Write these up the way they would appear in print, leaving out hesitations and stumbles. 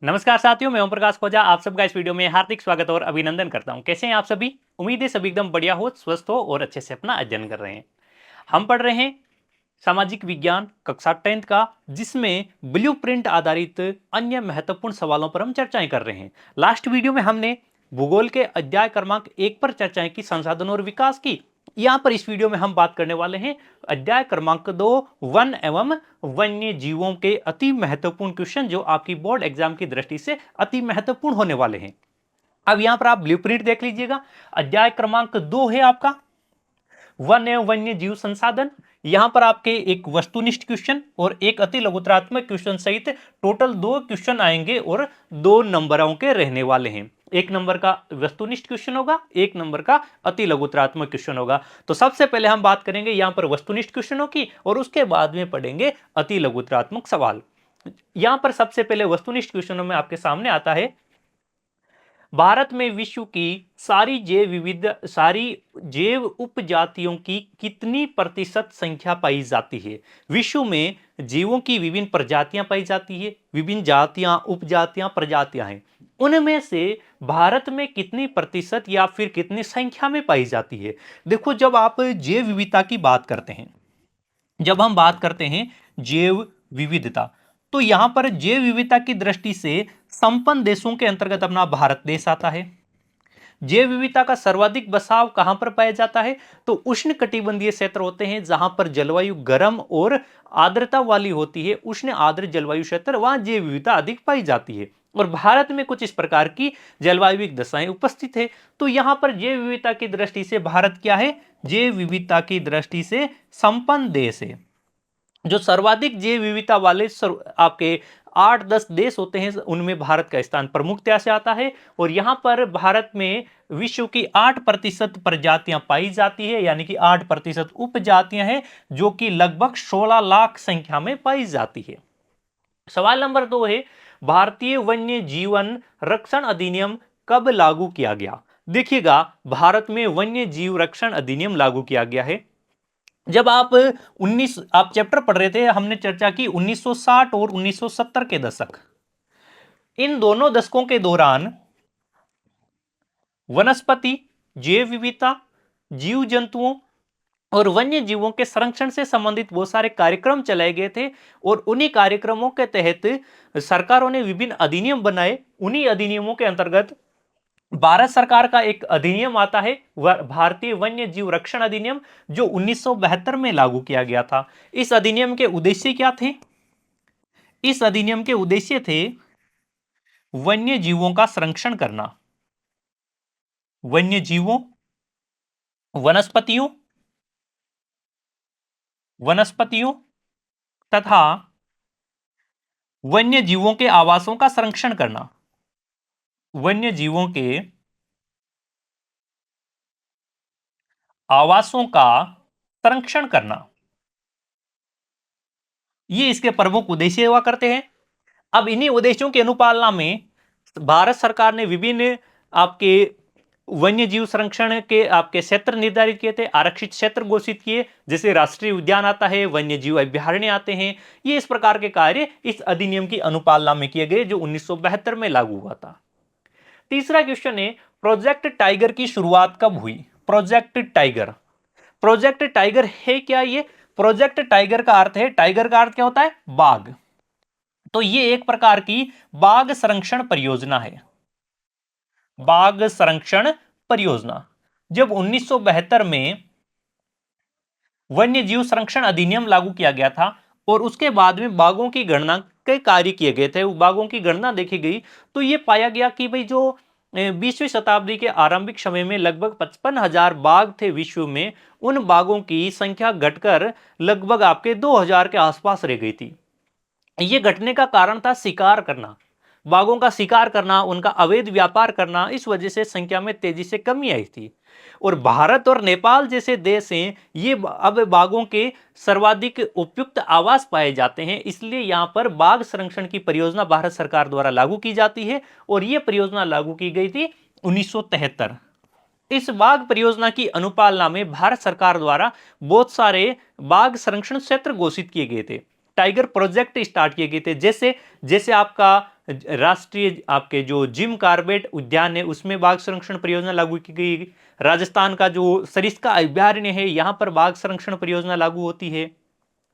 नमस्कार साथियों, मैं ओम प्रकाश खोजा आप सबका इस वीडियो में हार्दिक स्वागत और अभिनंदन करता हूं। कैसे हैं आप सभी? उम्मीद है सभी एकदम बढ़िया हो, स्वस्थ हो और अच्छे से अपना अध्ययन कर रहे हैं। हम पढ़ रहे हैं सामाजिक विज्ञान कक्षा 10th का, जिसमें ब्लूप्रिंट आधारित अन्य महत्वपूर्ण सवालों पर हम चर्चाएं कर रहे हैं। लास्ट वीडियो में हमने भूगोल के अध्याय क्रमांक 1 पर चर्चाएं की, संसाधन और विकास की। यहां पर इस वीडियो में हम बात करने वाले हैं अध्याय क्रमांक 2 वन एवं वन्य जीवों के अति महत्वपूर्ण क्वेश्चन, जो आपकी बोर्ड एग्जाम की दृष्टि से अति महत्वपूर्ण होने वाले हैं। अब यहां पर आप ब्लूप्रिंट देख लीजिएगा। अध्याय क्रमांक 2 है आपका वन एवं वन्य जीव संसाधन। यहां पर आपके एक वस्तुनिष्ठ क्वेश्चन और एक अति लघुत्रात्मक क्वेश्चन सहित टोटल 2 क्वेश्चन आएंगे और 2 नंबरों के रहने वाले हैं। 1 नंबर का वस्तुनिष्ठ क्वेश्चन होगा, 1 नंबर का अति लघुत्रात्मक क्वेश्चन होगा। तो सबसे पहले हम बात करेंगे यहां पर वस्तुनिष्ठ क्वेश्चनों की और उसके बाद में पढ़ेंगे अति लघुत्रात्मक सवाल। यहां पर सबसे पहले वस्तुनिष्ठ क्वेश्चनों में आपके सामने आता है, भारत में विश्व की सारी जैव उपजातियों की कितनी प्रतिशत संख्या पाई जाती है? विश्व में जीवों की विभिन्न प्रजातियां पाई जाती है, विभिन्न जातियां, उपजातियां, प्रजातियां हैं। उनमें से भारत में कितनी प्रतिशत या फिर कितनी संख्या में पाई जाती है? देखो, जब आप जैव विविधता की बात करते हैं, जब हम बात करते हैं जैव विविधता, तो यहां पर जैव विविधता की दृष्टि से संपन्न देशों के अंतर्गत अपना भारत देश आता है। जैव विविधता का सर्वाधिक बसाव कहां पर पाया जाता है? तो उष्ण कटिबंधीय क्षेत्र होते हैं, जहां पर जलवायु गर्म और आर्द्रता वाली होती है। उष्ण आर्द्र जलवायु क्षेत्र, वहां जैव विविधता अधिक पाई जाती है। और भारत में कुछ इस प्रकार की जलवायु दशाएं उपस्थित है। तो यहां पर जैव विविधता की दृष्टि से भारत क्या है? जैव विविधता की दृष्टि से संपन्न देश है। जो सर्वाधिक जैव विविधता वाले आपके 8-10 देश होते हैं, उनमें भारत का स्थान प्रमुखता से आता है। और यहां पर भारत में विश्व की 8% प्रजातियां पाई जाती है, यानी कि 8% उपजातियां हैं, जो कि लगभग 16 लाख संख्या में पाई जाती है। सवाल नंबर 2 है, भारतीय वन्य जीवन रक्षण अधिनियम कब लागू किया गया? देखिएगा, भारत में वन्य जीव रक्षण अधिनियम लागू किया गया है जब आप चैप्टर पढ़ रहे थे। हमने चर्चा की 1960 और 1970 के दशक। इन दोनों दशकों के दौरान वनस्पति, जैव विविधता, जीव जंतुओं और वन्य जीवों के संरक्षण से संबंधित बहुत सारे कार्यक्रम चलाए गए थे। और उन्हीं कार्यक्रमों के तहत सरकारों ने विभिन्न अधिनियम बनाए। उन्हीं अधिनियमों के अंतर्गत भारत सरकार का एक अधिनियम आता है, भारतीय वन्य जीव रक्षण अधिनियम, जो 1972 में लागू किया गया था। इस अधिनियम के उद्देश्य क्या थे? इस अधिनियम के उद्देश्य थे वन्य जीवों का संरक्षण करना, वन्य जीवों, वनस्पतियों वनस्पतियों तथा वन्य जीवों के आवासों का संरक्षण करना, वन्य जीवों के आवासों का संरक्षण करना, ये इसके प्रमुख उद्देश्य हुआ करते हैं। अब इन्हीं उद्देश्यों की अनुपालना में भारत सरकार ने विभिन्न आपके वन्य जीव संरक्षण के आपके क्षेत्र निर्धारित किए थे, आरक्षित क्षेत्र घोषित किए, जैसे राष्ट्रीय उद्यान आता है, वन्य जीव अभ्यारण्य आते हैं। ये इस प्रकार के कार्य इस अधिनियम की अनुपालना में किए गए, जो 1972 में लागू हुआ था। तीसरा क्वेश्चन है, प्रोजेक्ट टाइगर की शुरुआत कब हुई? प्रोजेक्ट टाइगर, प्रोजेक्ट टाइगर है क्या? ये प्रोजेक्ट टाइगर का अर्थ है, टाइगर का अर्थ क्या होता है? बाघ। तो ये एक प्रकार की बाघ संरक्षण परियोजना है, बाघ संरक्षण परियोजना। जब 1972 में वन्य जीव संरक्षण अधिनियम लागू किया गया था और उसके बाद में बाघों की गणना के कार्य किए गए थे, बाघों की गणना देखी गई, तो ये पाया गया कि भाई जो 20वीं शताब्दी के आरंभिक समय में लगभग 55,000 बाघ थे विश्व में, उन बाघों की संख्या घटकर लगभग आपके 2,000 के आसपास रह गई थी। ये घटने का कारण था शिकार करना, बाघों का शिकार करना, उनका अवैध व्यापार करना। इस वजह से संख्या में तेजी से कमी आई थी। और भारत और नेपाल जैसे देश हैं, ये अब बाघों के सर्वाधिक उपयुक्त आवास पाए जाते हैं, इसलिए यहां पर बाघ संरक्षण की परियोजना भारत सरकार द्वारा लागू की जाती है। और यह परियोजना लागू की गई थी 1973। इस बाघ परियोजना की अनुपालना में भारत सरकार द्वारा बहुत सारे बाघ संरक्षण क्षेत्र घोषित किए गए थे, टाइगर प्रोजेक्ट स्टार्ट किए गए थे। जैसे जैसे आपका राष्ट्रीय आपके जो जिम कॉर्बेट उद्यान है उसमें बाघ संरक्षण परियोजना लागू की गई। राजस्थान का जो सरिस्का अभयारण्य है यहां पर बाघ संरक्षण परियोजना लागू होती है।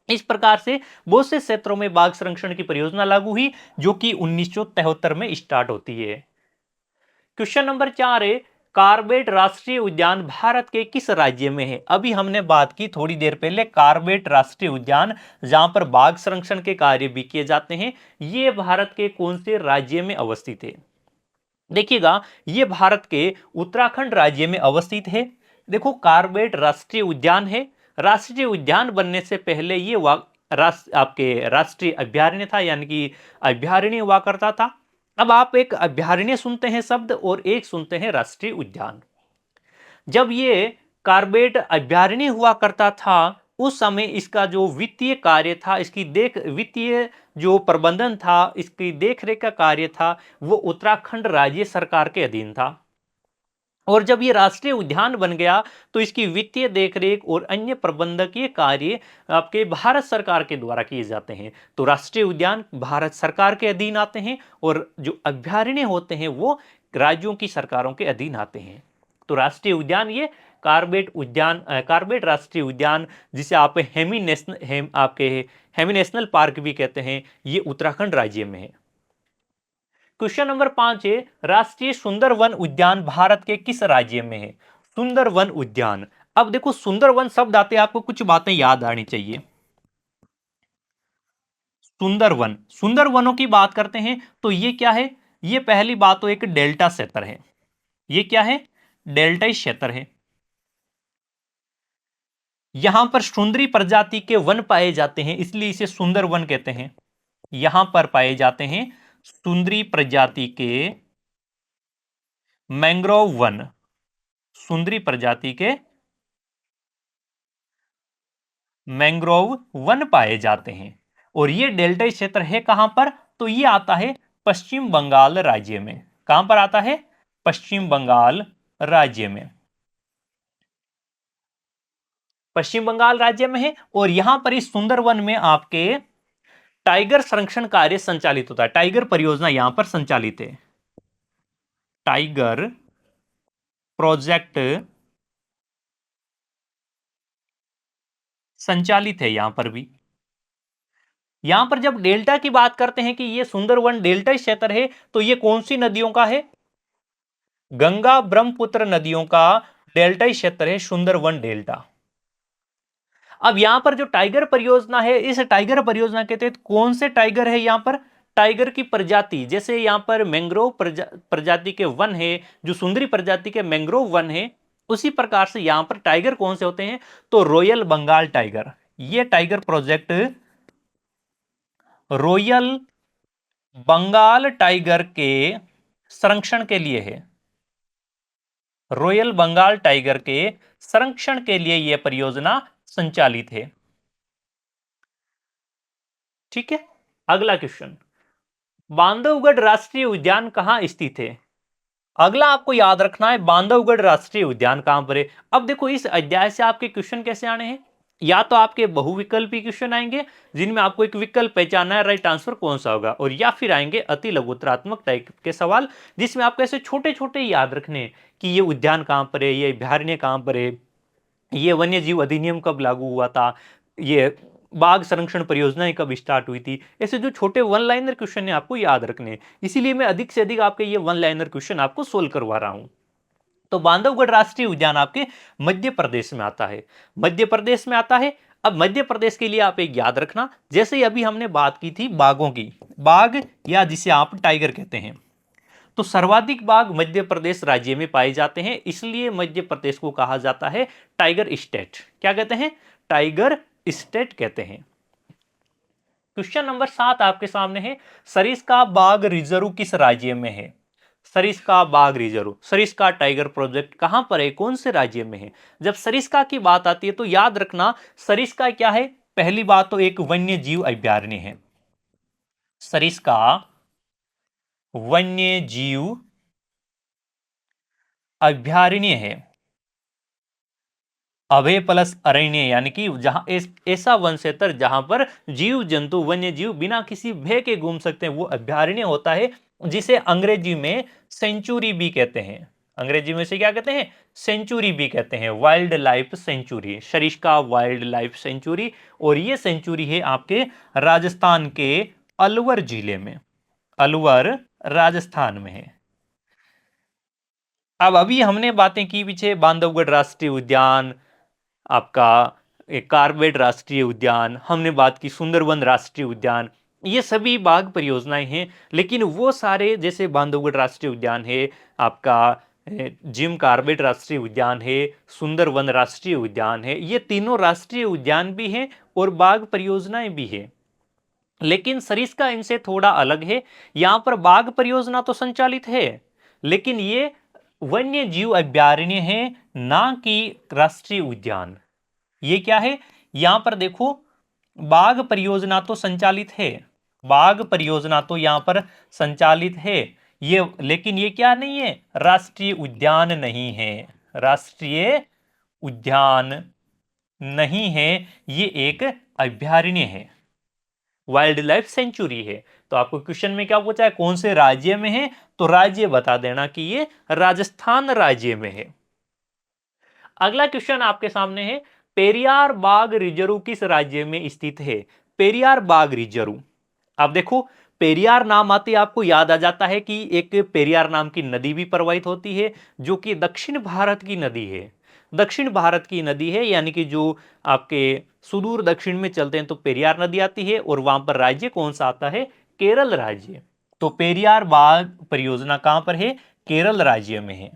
इस प्रकार से बहुत से क्षेत्रों में बाघ संरक्षण की परियोजना लागू हुई जो कि 1973 में स्टार्ट होती है। क्वेश्चन नंबर 4 है, कॉर्बेट राष्ट्रीय उद्यान भारत के किस राज्य में है? अभी हमने बात की थोड़ी देर पहले कॉर्बेट राष्ट्रीय उद्यान जहां पर बाघ संरक्षण के कार्य भी किए जाते हैं, ये भारत के कौन से राज्य में अवस्थित है? देखिएगा, ये भारत के उत्तराखंड राज्य में अवस्थित है। देखो, कॉर्बेट राष्ट्रीय उद्यान है। राष्ट्रीय उद्यान बनने से पहले ये आपके राष्ट्रीय अभयारण्य था, यानी कि अभयारण्य हुआ करता था। अब आप एक अभयारण्य सुनते हैं शब्द और एक सुनते हैं राष्ट्रीय उद्यान। जब ये कॉर्बेट अभयारण्य हुआ करता था उस समय इसका जो वित्तीय कार्य था, इसकी वित्तीय जो प्रबंधन था, इसकी देखरेख का कार्य था, वो उत्तराखंड राज्य सरकार के अधीन था। और जब ये राष्ट्रीय उद्यान बन गया तो इसकी वित्तीय देखरेख और अन्य प्रबंधकीय कार्य आपके भारत सरकार के द्वारा किए जाते हैं। तो राष्ट्रीय उद्यान भारत सरकार के अधीन आते हैं और जो अभयारण्य होते हैं वो राज्यों की सरकारों के अधीन आते हैं। तो राष्ट्रीय उद्यान ये कॉर्बेट राष्ट्रीय उद्यान, जिसे आप हेमी नेशनल पार्क भी कहते हैं, ये उत्तराखंड राज्य में है। क्वेश्चन नंबर 5 है, राष्ट्रीय सुंदर वन उद्यान भारत के किस राज्य में है? सुंदर वन उद्यान। अब देखो, सुंदर वन शब्द आते हैं आपको कुछ बातें याद आनी चाहिए। सुंदर वनों की बात करते हैं तो ये क्या है? ये पहली बात तो एक डेल्टा क्षेत्र है। ये क्या है? डेल्टा क्षेत्र है। यहां पर सुंदरी प्रजाति के वन पाए जाते हैं, इसलिए इसे सुंदर वन कहते हैं। यहां पर पाए जाते हैं सुंदरी प्रजाति के मैंग्रोव वन। सुंदरी प्रजाति के मैंग्रोव वन पाए जाते हैं। और ये डेल्टा क्षेत्र है कहां पर? तो ये आता है पश्चिम बंगाल राज्य में। कहां पर आता है? पश्चिम बंगाल राज्य में। पश्चिम बंगाल राज्य में है। और यहां पर इस सुंदरवन में आपके टाइगर संरक्षण कार्य संचालित होता है। टाइगर परियोजना यहां पर संचालित है। टाइगर प्रोजेक्ट संचालित है यहां पर भी। यहां पर जब डेल्टा की बात करते हैं कि ये सुंदरवन डेल्टा क्षेत्र है, तो ये कौन सी नदियों का है? गंगा ब्रह्मपुत्र नदियों का डेल्टा क्षेत्र है सुंदरवन डेल्टा। अब यहां पर जो टाइगर परियोजना है, इस टाइगर परियोजना के तहत कौन से टाइगर है यहां पर? टाइगर की प्रजाति, जैसे यहां पर मैंग्रोव प्रजाति के वन है, जो सुंदरी प्रजाति के मैंग्रोव वन है, उसी प्रकार से यहां पर टाइगर कौन से होते हैं? तो रॉयल बंगाल टाइगर। ये tiger project royal Bengal tiger के संरक्षण के लिए है। रॉयल बंगाल टाइगर के संरक्षण के लिए यह परियोजना संचालित है। ठीक है। अगला क्वेश्चन, बांधवगढ़ राष्ट्रीय उद्यान कहां स्थित है? अगला आपको याद रखना है, बांधवगढ़ राष्ट्रीय उद्यान कहां पर है। अब देखो, इस अध्याय से आपके क्वेश्चन कैसे आने हैं? या तो आपके बहुविकल्पी क्वेश्चन आएंगे जिनमें आपको एक विकल्प पहचानना है, राइट आंसर कौन सा होगा, और या फिर आएंगे अति लघुतरात्मक टाइप के सवाल जिसमें आपको ऐसे छोटे छोटे याद रखने हैं कि ये उद्यान कहां पर है, ये अभयारण्य कहां पर है, ये वन्य जीव अधिनियम कब लागू हुआ था, ये बाघ संरक्षण परियोजनाएं कब स्टार्ट हुई थी। ऐसे जो छोटे वन लाइनर क्वेश्चन है आपको याद रखने हैं, इसीलिए मैं अधिक से अधिक आपके ये वन लाइनर क्वेश्चन आपको सोल्व करवा रहा हूं। तो बांधवगढ़ राष्ट्रीय उद्यान आपके मध्य प्रदेश में आता है। मध्य प्रदेश में आता है। अब मध्य प्रदेश के लिए आप एक याद रखना, जैसे ही अभी हमने बात की थी बाघों की, बाघ या जिसे आप टाइगर कहते हैं, तो सर्वाधिक बाघ मध्य प्रदेश राज्य में पाए जाते हैं, इसलिए मध्य प्रदेश को कहा जाता है टाइगर स्टेट। क्या कहते हैं? टाइगर स्टेट कहते हैं। क्वेश्चन नंबर 7 आपके सामने है, सरिस्का बाघ रिजर्व किस राज्य में है? सरिस्का बाघ रिजर्व, सरिस्का टाइगर प्रोजेक्ट कहां पर है, कौन से राज्य में है? जब सरिस्का की बात आती है तो याद रखना, सरिस्का क्या है? पहली बात तो एक वन्य जीव अभयारण्य है। सरिस्का वन्य जीव अभयारण्य है। अभय प्लस अरण्य यानी कि जहां ऐसा वन क्षेत्र जहां पर जीव जंतु वन्य जीव बिना किसी भय के घूम सकते हैं वो अभयारण्य होता है, जिसे अंग्रेजी में सेंचुरी भी कहते हैं। अंग्रेजी में से क्या कहते हैं? सेंचुरी भी कहते हैं, wild life sanctuary, Sariska wild life sanctuary. और ये सेंचुरी है आपके राजस्थान के अलवर जिले में, अलवर राजस्थान में है। अब अभी हमने बातें की पीछे बांधवगढ़ राष्ट्रीय उद्यान, आपका एक कार्बेट राष्ट्रीय उद्यान, हमने बात की सुंदरवन राष्ट्रीय उद्यान, ये सभी बाघ परियोजनाएं हैं। लेकिन वो सारे जैसे बांधवगढ़ राष्ट्रीय उद्यान है, आपका जिम कार्बेट राष्ट्रीय उद्यान है, सुंदरवन राष्ट्रीय उद्यान है, ये तीनों राष्ट्रीय उद्यान भी हैं और बाघ परियोजनाएं भी है। लेकिन सरिस्का इनसे थोड़ा अलग है। यहां पर बाघ परियोजना तो संचालित है, लेकिन ये वन्य जीव अभयारण्य है, ना कि राष्ट्रीय उद्यान। ये क्या है? यहां पर देखो, बाघ परियोजना तो संचालित है, बाघ परियोजना तो यहां पर संचालित है ये, लेकिन ये क्या नहीं है? राष्ट्रीय उद्यान नहीं है, राष्ट्रीय उद्यान नहीं है, ये एक अभयारण्य है, वाइल्ड लाइफ सेंचुरी है। तो आपको क्वेश्चन में क्या पूछा है? कौन से राज्य में है? तो राज्य बता देना कि ये राजस्थान राज्य में है। अगला क्वेश्चन आपके सामने है, पेरियार बाघ रिजर्व किस राज्य में स्थित है? पेरियार बाघ रिजर्व, आप देखो पेरियार नाम आते ही आपको याद आ जाता है कि एक पेरियार नाम की नदी भी प्रवाहित होती है, जो कि दक्षिण भारत की नदी है, दक्षिण भारत की नदी है, यानी कि जो आपके सुदूर दक्षिण में चलते हैं तो पेरियार नदी आती है। और वहां पर राज्य कौन सा आता है? केरल राज्य। तो पेरियार बाघ परियोजना कहां पर है? केरल राज्य में है।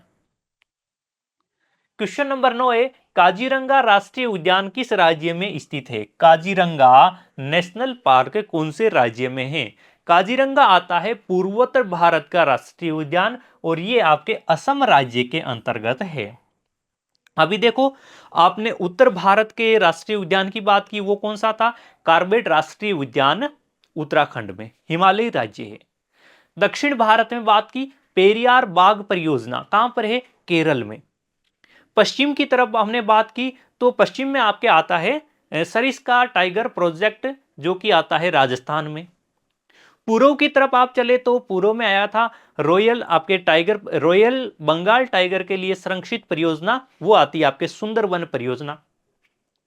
क्वेश्चन नंबर 9 है, काजीरंगा राष्ट्रीय उद्यान किस राज्य में स्थित है? काजीरंगा नेशनल पार्क कौन से राज्य में है? काजीरंगा आता है पूर्वोत्तर भारत का राष्ट्रीय उद्यान, और ये आपके असम राज्य के अंतर्गत है। अभी देखो, आपने उत्तर भारत के राष्ट्रीय उद्यान की बात की, वो कौन सा था? कार्बेट राष्ट्रीय उद्यान उत्तराखंड में, हिमालयी राज्य है। दक्षिण भारत में बात की, पेरियार बाघ परियोजना कहां पर है? केरल में। पश्चिम की तरफ हमने बात की, तो पश्चिम में आपके आता है सरिस्का टाइगर प्रोजेक्ट, जो कि आता है राजस्थान में। पूर्व की तरफ आप चले तो पूर्व में आया था रॉयल आपके टाइगर, रॉयल बंगाल टाइगर के लिए संरक्षित परियोजना, वो आती है आपके सुंदरवन परियोजना।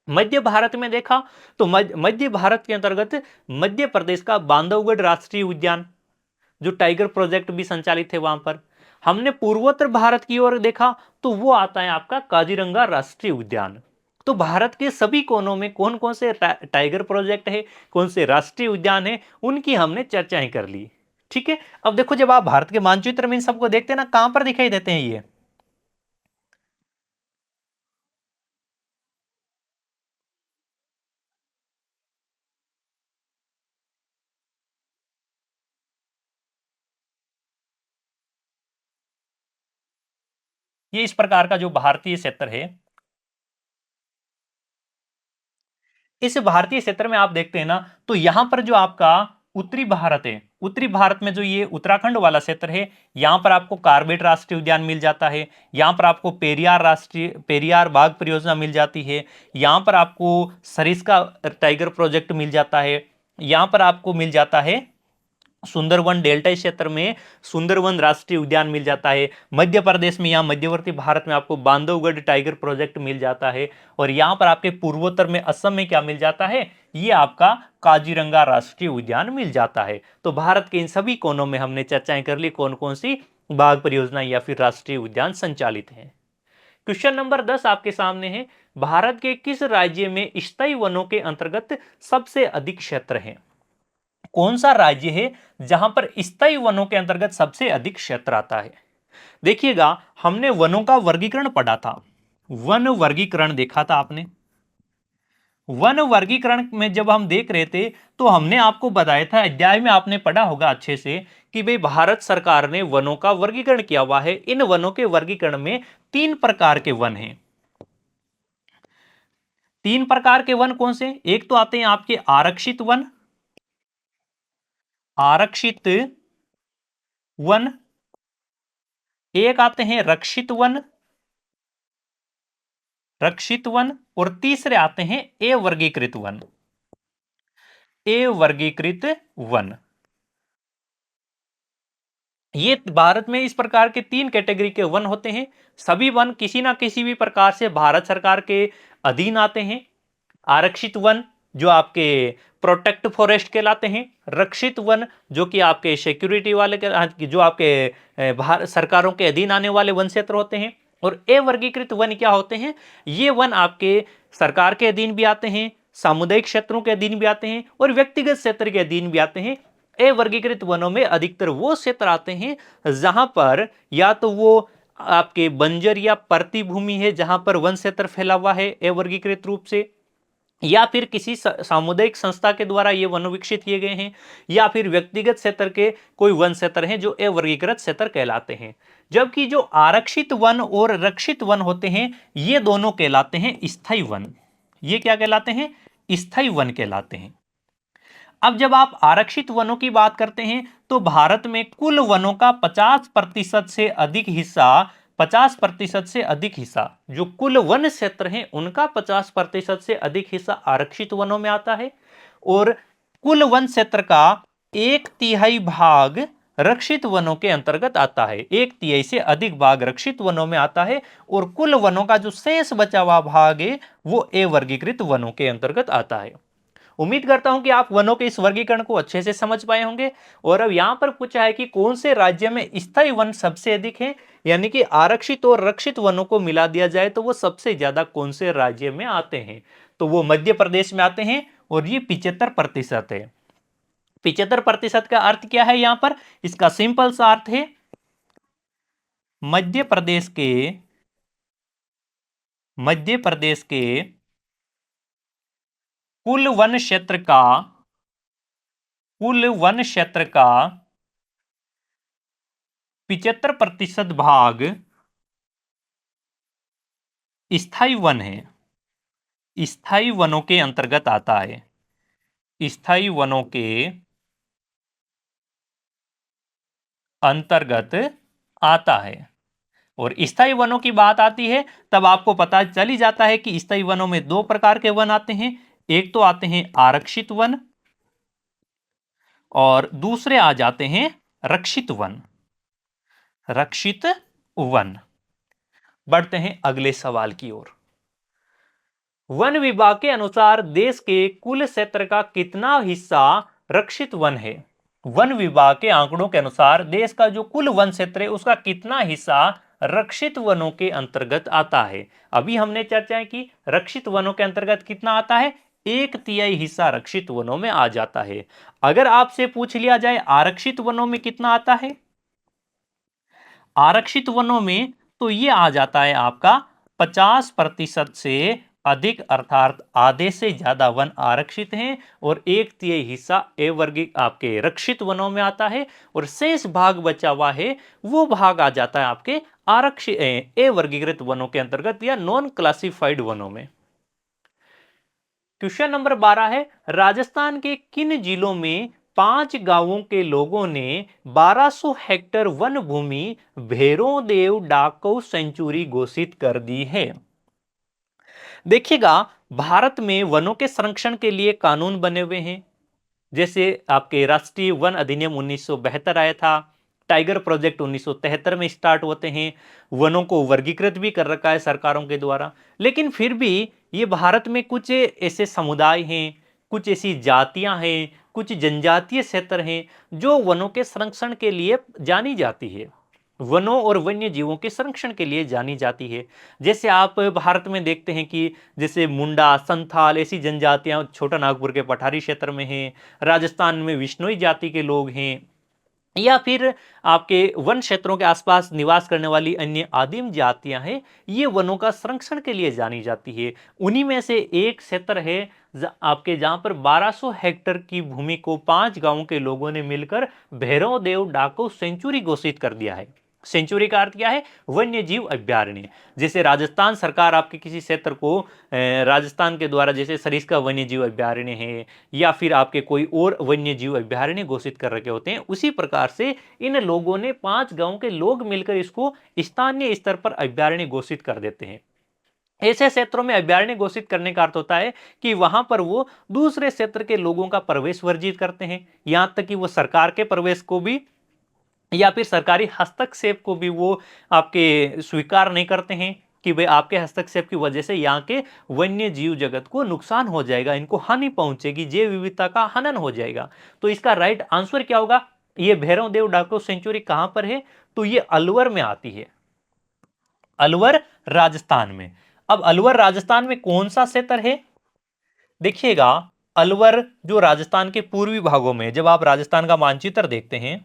मध्य भारत में देखा तो मध्य भारत के अंतर्गत मध्य प्रदेश का बांधवगढ़ राष्ट्रीय उद्यान, जो टाइगर प्रोजेक्ट भी संचालित है वहां पर। हमने पूर्वोत्तर भारत की ओर देखा तो वो आता है आपका काजीरंगा राष्ट्रीय उद्यान। तो भारत के सभी कोनों में कौन कौन से टाइगर प्रोजेक्ट है, कौन से राष्ट्रीय उद्यान है, उनकी हमने चर्चाएं कर ली। ठीक है, अब देखो जब आप भारत के मानचित्र में इन सबको देखते हैं ना, कहां पर दिखाई देते हैं ये इस प्रकार का जो भारतीय क्षेत्र है, इस भारतीय क्षेत्र में आप देखते हैं ना, तो यहां पर जो आपका उत्तरी भारत है, उत्तरी भारत में जो ये उत्तराखंड वाला क्षेत्र है, यहां पर आपको कार्बेट राष्ट्रीय उद्यान मिल जाता है, यहां पर आपको पेरियार बाघ परियोजना मिल जाती है, यहां पर आपको सरिस्का टाइगर प्रोजेक्ट मिल जाता है, यहां पर आपको मिल जाता है सुंदरवन डेल्टा क्षेत्र में सुंदरवन राष्ट्रीय उद्यान मिल जाता है। मध्य प्रदेश में, यहाँ मध्यवर्ती भारत में आपको बांधवगढ़ टाइगर प्रोजेक्ट मिल जाता है। और यहाँ पर आपके पूर्वोत्तर में असम में क्या मिल जाता है? ये आपका काजीरंगा राष्ट्रीय उद्यान मिल जाता है। तो भारत के इन सभी कोनों में हमने चर्चाएं कर ली कौन कौन सी बाघ परियोजना या फिर राष्ट्रीय उद्यान संचालित है। क्वेश्चन नंबर 10 आपके सामने है, भारत के किस राज्य में स्थायी वनों के अंतर्गत सबसे अधिक क्षेत्र है? कौन सा राज्य है जहां पर स्थायी वनों के अंतर्गत सबसे अधिक क्षेत्र आता है? देखिएगा, हमने वनों का वर्गीकरण पढ़ा था, वन वर्गीकरण देखा था आपने। वन वर्गीकरण में जब हम देख रहे थे तो हमने आपको बताया था, अध्याय में आपने पढ़ा होगा अच्छे से, कि भाई भारत सरकार ने वनों का वर्गीकरण किया हुआ है। इन वनों के वर्गीकरण में तीन प्रकार के वन हैं। तीन प्रकार के वन कौन से? एक तो आते हैं आपके आरक्षित वन, आरक्षित वन, एक आते हैं रक्षित वन, रक्षित वन, और तीसरे आते हैं अवर्गीकृत वन। अवर्गीकृत वन, ये भारत में इस प्रकार के 3 कैटेगरी के वन होते हैं। सभी वन किसी ना किसी भी प्रकार से भारत सरकार के अधीन आते हैं। आरक्षित वन जो आपके प्रोटेक्ट फॉरेस्ट कहलाते हैं, रक्षित वन जो कि आपके सिक्योरिटी वाले के जो आपके भारत सरकारों के अधीन आने वाले वन क्षेत्र होते हैं, और अवर्गीकृत वन क्या होते हैं, ये वन आपके सरकार के अधीन भी आते हैं, सामुदायिक क्षेत्रों के अधीन भी आते हैं, और व्यक्तिगत क्षेत्र के अधीन भी आते हैं। अवर्गीकृत वनों में अधिकतर वो क्षेत्र आते हैं जहां पर या तो वो आपके बंजर या परती भूमि है, जहां पर वन क्षेत्र फैला हुआ है अवर्गीकृत रूप से, या फिर किसी सामुदायिक संस्था के द्वारा ये वन विकसित किए गए हैं, या फिर व्यक्तिगत क्षेत्र के कोई वन क्षेत्र हैं जो अवर्गीकृत क्षेत्र कहलाते हैं। जबकि जो आरक्षित वन और रक्षित वन होते हैं ये दोनों कहलाते हैं स्थायी वन। ये क्या कहलाते हैं? स्थायी वन कहलाते हैं। अब जब आप आरक्षित वनों की बात करते हैं तो भारत में कुल वनों का 50% से अधिक हिस्सा 50% से अधिक हिस्सा जो कुल वन क्षेत्र हैं उनका 50% से अधिक हिस्सा आरक्षित वनों में आता है, और कुल वन क्षेत्र का 1/3 भाग रक्षित वनों के अंतर्गत आता है। 1/3 से अधिक भाग रक्षित वनों में आता है, और कुल वनों का जो शेष बचा हुआ भाग है वो अवर्गीकृत वनों के अंतर्गत आता है। उम्मीद करता हूं कि आप वनों के इस वर्गीकरण को अच्छे से समझ पाए होंगे। और अब यहां पर पूछा है कि कौन से राज्य में स्थायी वन सबसे अधिक है, यानी कि आरक्षित और रक्षित वनों को मिला दिया जाए तो वो सबसे ज्यादा कौन से राज्य में आते हैं, तो वो मध्य प्रदेश में आते हैं, और ये 75% है। 75% का अर्थ क्या है यहां पर? इसका सिंपल सा अर्थ है मध्य प्रदेश के कुल वन क्षेत्र का 75% भाग स्थायी वन है, स्थायी वनों के अंतर्गत आता है, स्थायी वनों के अंतर्गत आता है। और स्थायी वनों की बात आती है तब आपको पता चल ही जाता है कि स्थायी वनों में 2 प्रकार के वन आते हैं। एक तो आते हैं आरक्षित वन, और दूसरे आ जाते हैं रक्षित वन। रक्षित वन। बढ़ते हैं अगले सवाल की ओर। वन विभाग के अनुसार देश के कुल क्षेत्र का कितना हिस्सा रक्षित वन है? वन विभाग के आंकड़ों के अनुसार देश का जो कुल वन क्षेत्र है उसका कितना हिस्सा रक्षित वनों के अंतर्गत आता है? अभी हमने चर्चा की रक्षित वनों के अंतर्गत कितना आता है, 1/3 हिस्सा रक्षित वनों में आ जाता है। अगर आपसे पूछ लिया जाए आरक्षित वनों में कितना आता है, आरक्षित वनों में तो ये आ जाता है आपका 50% से अधिक, अर्थात आधे से ज्यादा वन आरक्षित हैं, और 1/3 हिस्सा अवर्गीय आपके रक्षित वनों में आता है, और शेष भाग बचा हुआ है वो भाग आ जाता है आपके आरक्षित अवर्गीकृत वनों के अंतर्गत या नॉन क्लासिफाइड वनों में। क्वेश्चन नंबर 12 है, राजस्थान के किन जिलों में 5 गांवों के लोगों ने 1200 हेक्टेयर वन भूमि भैरों देव डाकऊ सेंचुरी घोषित कर दी है? देखिएगा, भारत में वनों के संरक्षण के लिए कानून बने हुए हैं, जैसे आपके राष्ट्रीय वन अधिनियम 1972 आया था, टाइगर प्रोजेक्ट 1973 में स्टार्ट होते हैं, वनों को वर्गीकृत भी कर रखा है सरकारों के द्वारा। लेकिन फिर भी ये भारत में कुछ ऐसे समुदाय हैं, कुछ ऐसी जातियां हैं, कुछ जनजातीय क्षेत्र हैं जो वनों के संरक्षण के लिए जानी जाती है, वनों और वन्य जीवों के संरक्षण के लिए जानी जाती है। जैसे आप भारत में देखते हैं कि जैसे मुंडा, संथाल ऐसी जनजातियां छोटा नागपुर के पठारी क्षेत्र में हैं, राजस्थान में विश्नोई जाति के लोग हैं, या फिर आपके वन क्षेत्रों के आसपास निवास करने वाली अन्य आदिम जातियां हैं, ये वनों का संरक्षण के लिए जानी जाती है। उन्हीं में से एक क्षेत्र है आपके जहां पर 1200 हेक्टेयर की भूमि को 5 गांवों के लोगों ने मिलकर भैरव देव डाकू सेंचुरी घोषित कर दिया है। सेंचुरी का अर्थ क्या है? वन्य जीव अभ्यारण्य। जैसे राजस्थान सरकार आपके किसी क्षेत्र को राजस्थान के द्वारा जैसे सरिस्का वन्य जीव अभ्यारण्य है, या फिर आपके कोई और वन्य जीव अभ्यारण्य घोषित कर रखे होते हैं, उसी प्रकार से इन लोगों ने 5 गांव के लोग मिलकर इसको स्थानीय स्तर पर अभ्यारण्य घोषित कर देते हैं। ऐसे क्षेत्रों में अभयारण्य घोषित करने का अर्थ होता है कि वहां पर वो दूसरे क्षेत्र के लोगों का प्रवेश वर्जित करते हैं, यहां तक कि वो सरकार के प्रवेश को भी या फिर सरकारी हस्तक्षेप को भी वो आपके स्वीकार नहीं करते हैं कि भाई आपके हस्तक्षेप की वजह से यहाँ के वन्य जीव जगत को नुकसान हो जाएगा, इनको हानि पहुंचेगी, जैव विविधता का हनन हो जाएगा। तो इसका राइट आंसर क्या होगा? ये भैरव देव डाको सेंचुरी कहां पर है? तो ये अलवर में आती है, अलवर राजस्थान में। अब अलवर राजस्थान में कौन सा क्षेत्र है? देखिएगा, अलवर जो राजस्थान के पूर्वी भागों में, जब आप राजस्थान का मानचित्र देखते हैं,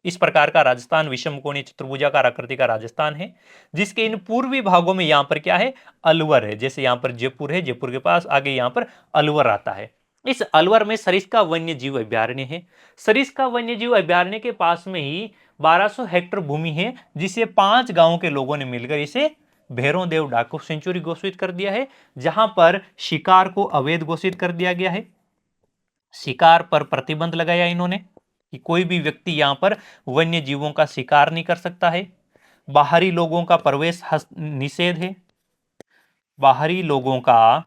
इस प्रकार का राजस्थान विषम कोणीय चतुर्भुजाकार आकृति का राजस्थान है, जिसके इन पूर्वी भागों में यहां पर क्या है? अलवर है। जैसे यहां पर जयपुर है, जयपुर के पास आगे यहां पर अलवर आता है। इस अलवर में सरिस्का वन्य जीव अभ्यारण्य है। सरिस्का वन्य जीव अभ्यारण्य के पास में ही 1200 हेक्टेयर भूमि है, जिसे 5 गांवों के लोगों ने मिलकर इसे भैरव देव डाको सेंचुरी घोषित कर दिया है, जहां पर शिकार को अवैध घोषित कर दिया गया है। शिकार पर प्रतिबंध लगाया इन्होंने कि कोई भी व्यक्ति यहां पर वन्य जीवों का शिकार नहीं कर सकता है। बाहरी लोगों का प्रवेश निषेध है, बाहरी लोगों का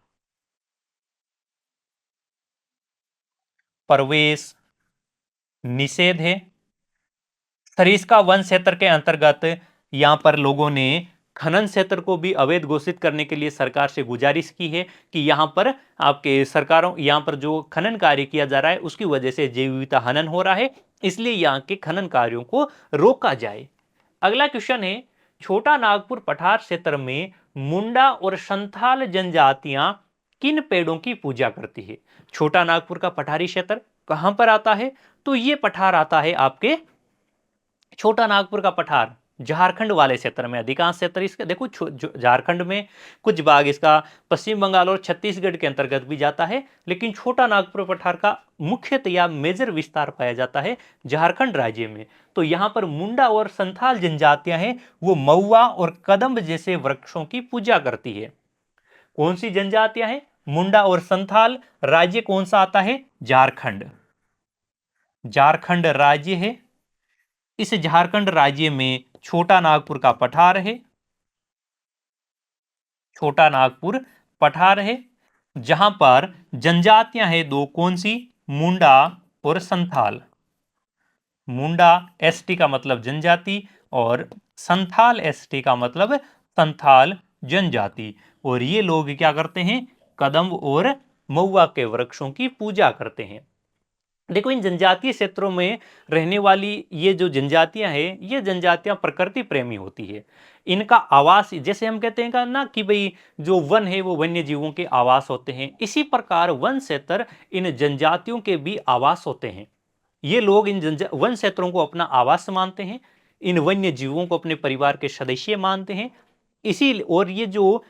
प्रवेश निषेध है। सरिस्का वन क्षेत्र के अंतर्गत यहां पर लोगों ने खनन क्षेत्र को भी अवैध घोषित करने के लिए सरकार से गुजारिश की है कि यहां पर आपके सरकारों यहां पर जो खनन कार्य किया जा रहा है उसकी वजह से जैव विविधता हनन हो रहा है, इसलिए यहां के खनन कार्यों को रोका जाए। अगला क्वेश्चन है, छोटा नागपुर पठार क्षेत्र में मुंडा और संथाल जनजातियां किन पेड़ों की पूजा करती है? छोटा नागपुर का पठारी क्षेत्र कहां पर आता है? तो ये पठार आता है आपके छोटा नागपुर का पठार झारखंड वाले क्षेत्र में। अधिकांश क्षेत्र इसका देखो, झारखंड में कुछ भाग इसका पश्चिम बंगाल और छत्तीसगढ़ के अंतर्गत भी जाता है, लेकिन छोटा नागपुर पठार का मुख्यतया मेजर विस्तार पाया जाता है झारखंड राज्य में। तो यहां पर मुंडा और संथाल जनजातियां हैं, वो महुआ और कदम्ब जैसे वृक्षों की पूजा करती है। कौन सी जनजातियां हैं? मुंडा और संथाल। राज्य कौन सा आता है? झारखंड, झारखंड राज्य है। इस झारखंड राज्य में छोटा नागपुर का पठार है, छोटा नागपुर पठार है, जहां पर जनजातियां हैं दो। कौन सी? मुंडा और संथाल। मुंडा एसटी का मतलब जनजाति और संथाल एसटी का मतलब संथाल जनजाति। और ये लोग क्या करते हैं? कदम्ब और महुआ के वृक्षों की पूजा करते हैं। देखो, इन जनजातीय क्षेत्रों में रहने वाली ये जो जनजातियां हैं, ये जनजातियां प्रकृति प्रेमी होती है। इनका आवास, जैसे हम कहते हैं ना कि भाई जो वन है वो वन्य जीवों के आवास होते हैं, इसी प्रकार वन क्षेत्र इन जनजातियों के भी आवास होते हैं। ये लोग इन वन क्षेत्रों को अपना आवास मानते हैं, इन वन्य जीवों को अपने परिवार के सदस्य मानते हैं। इसी और ये जो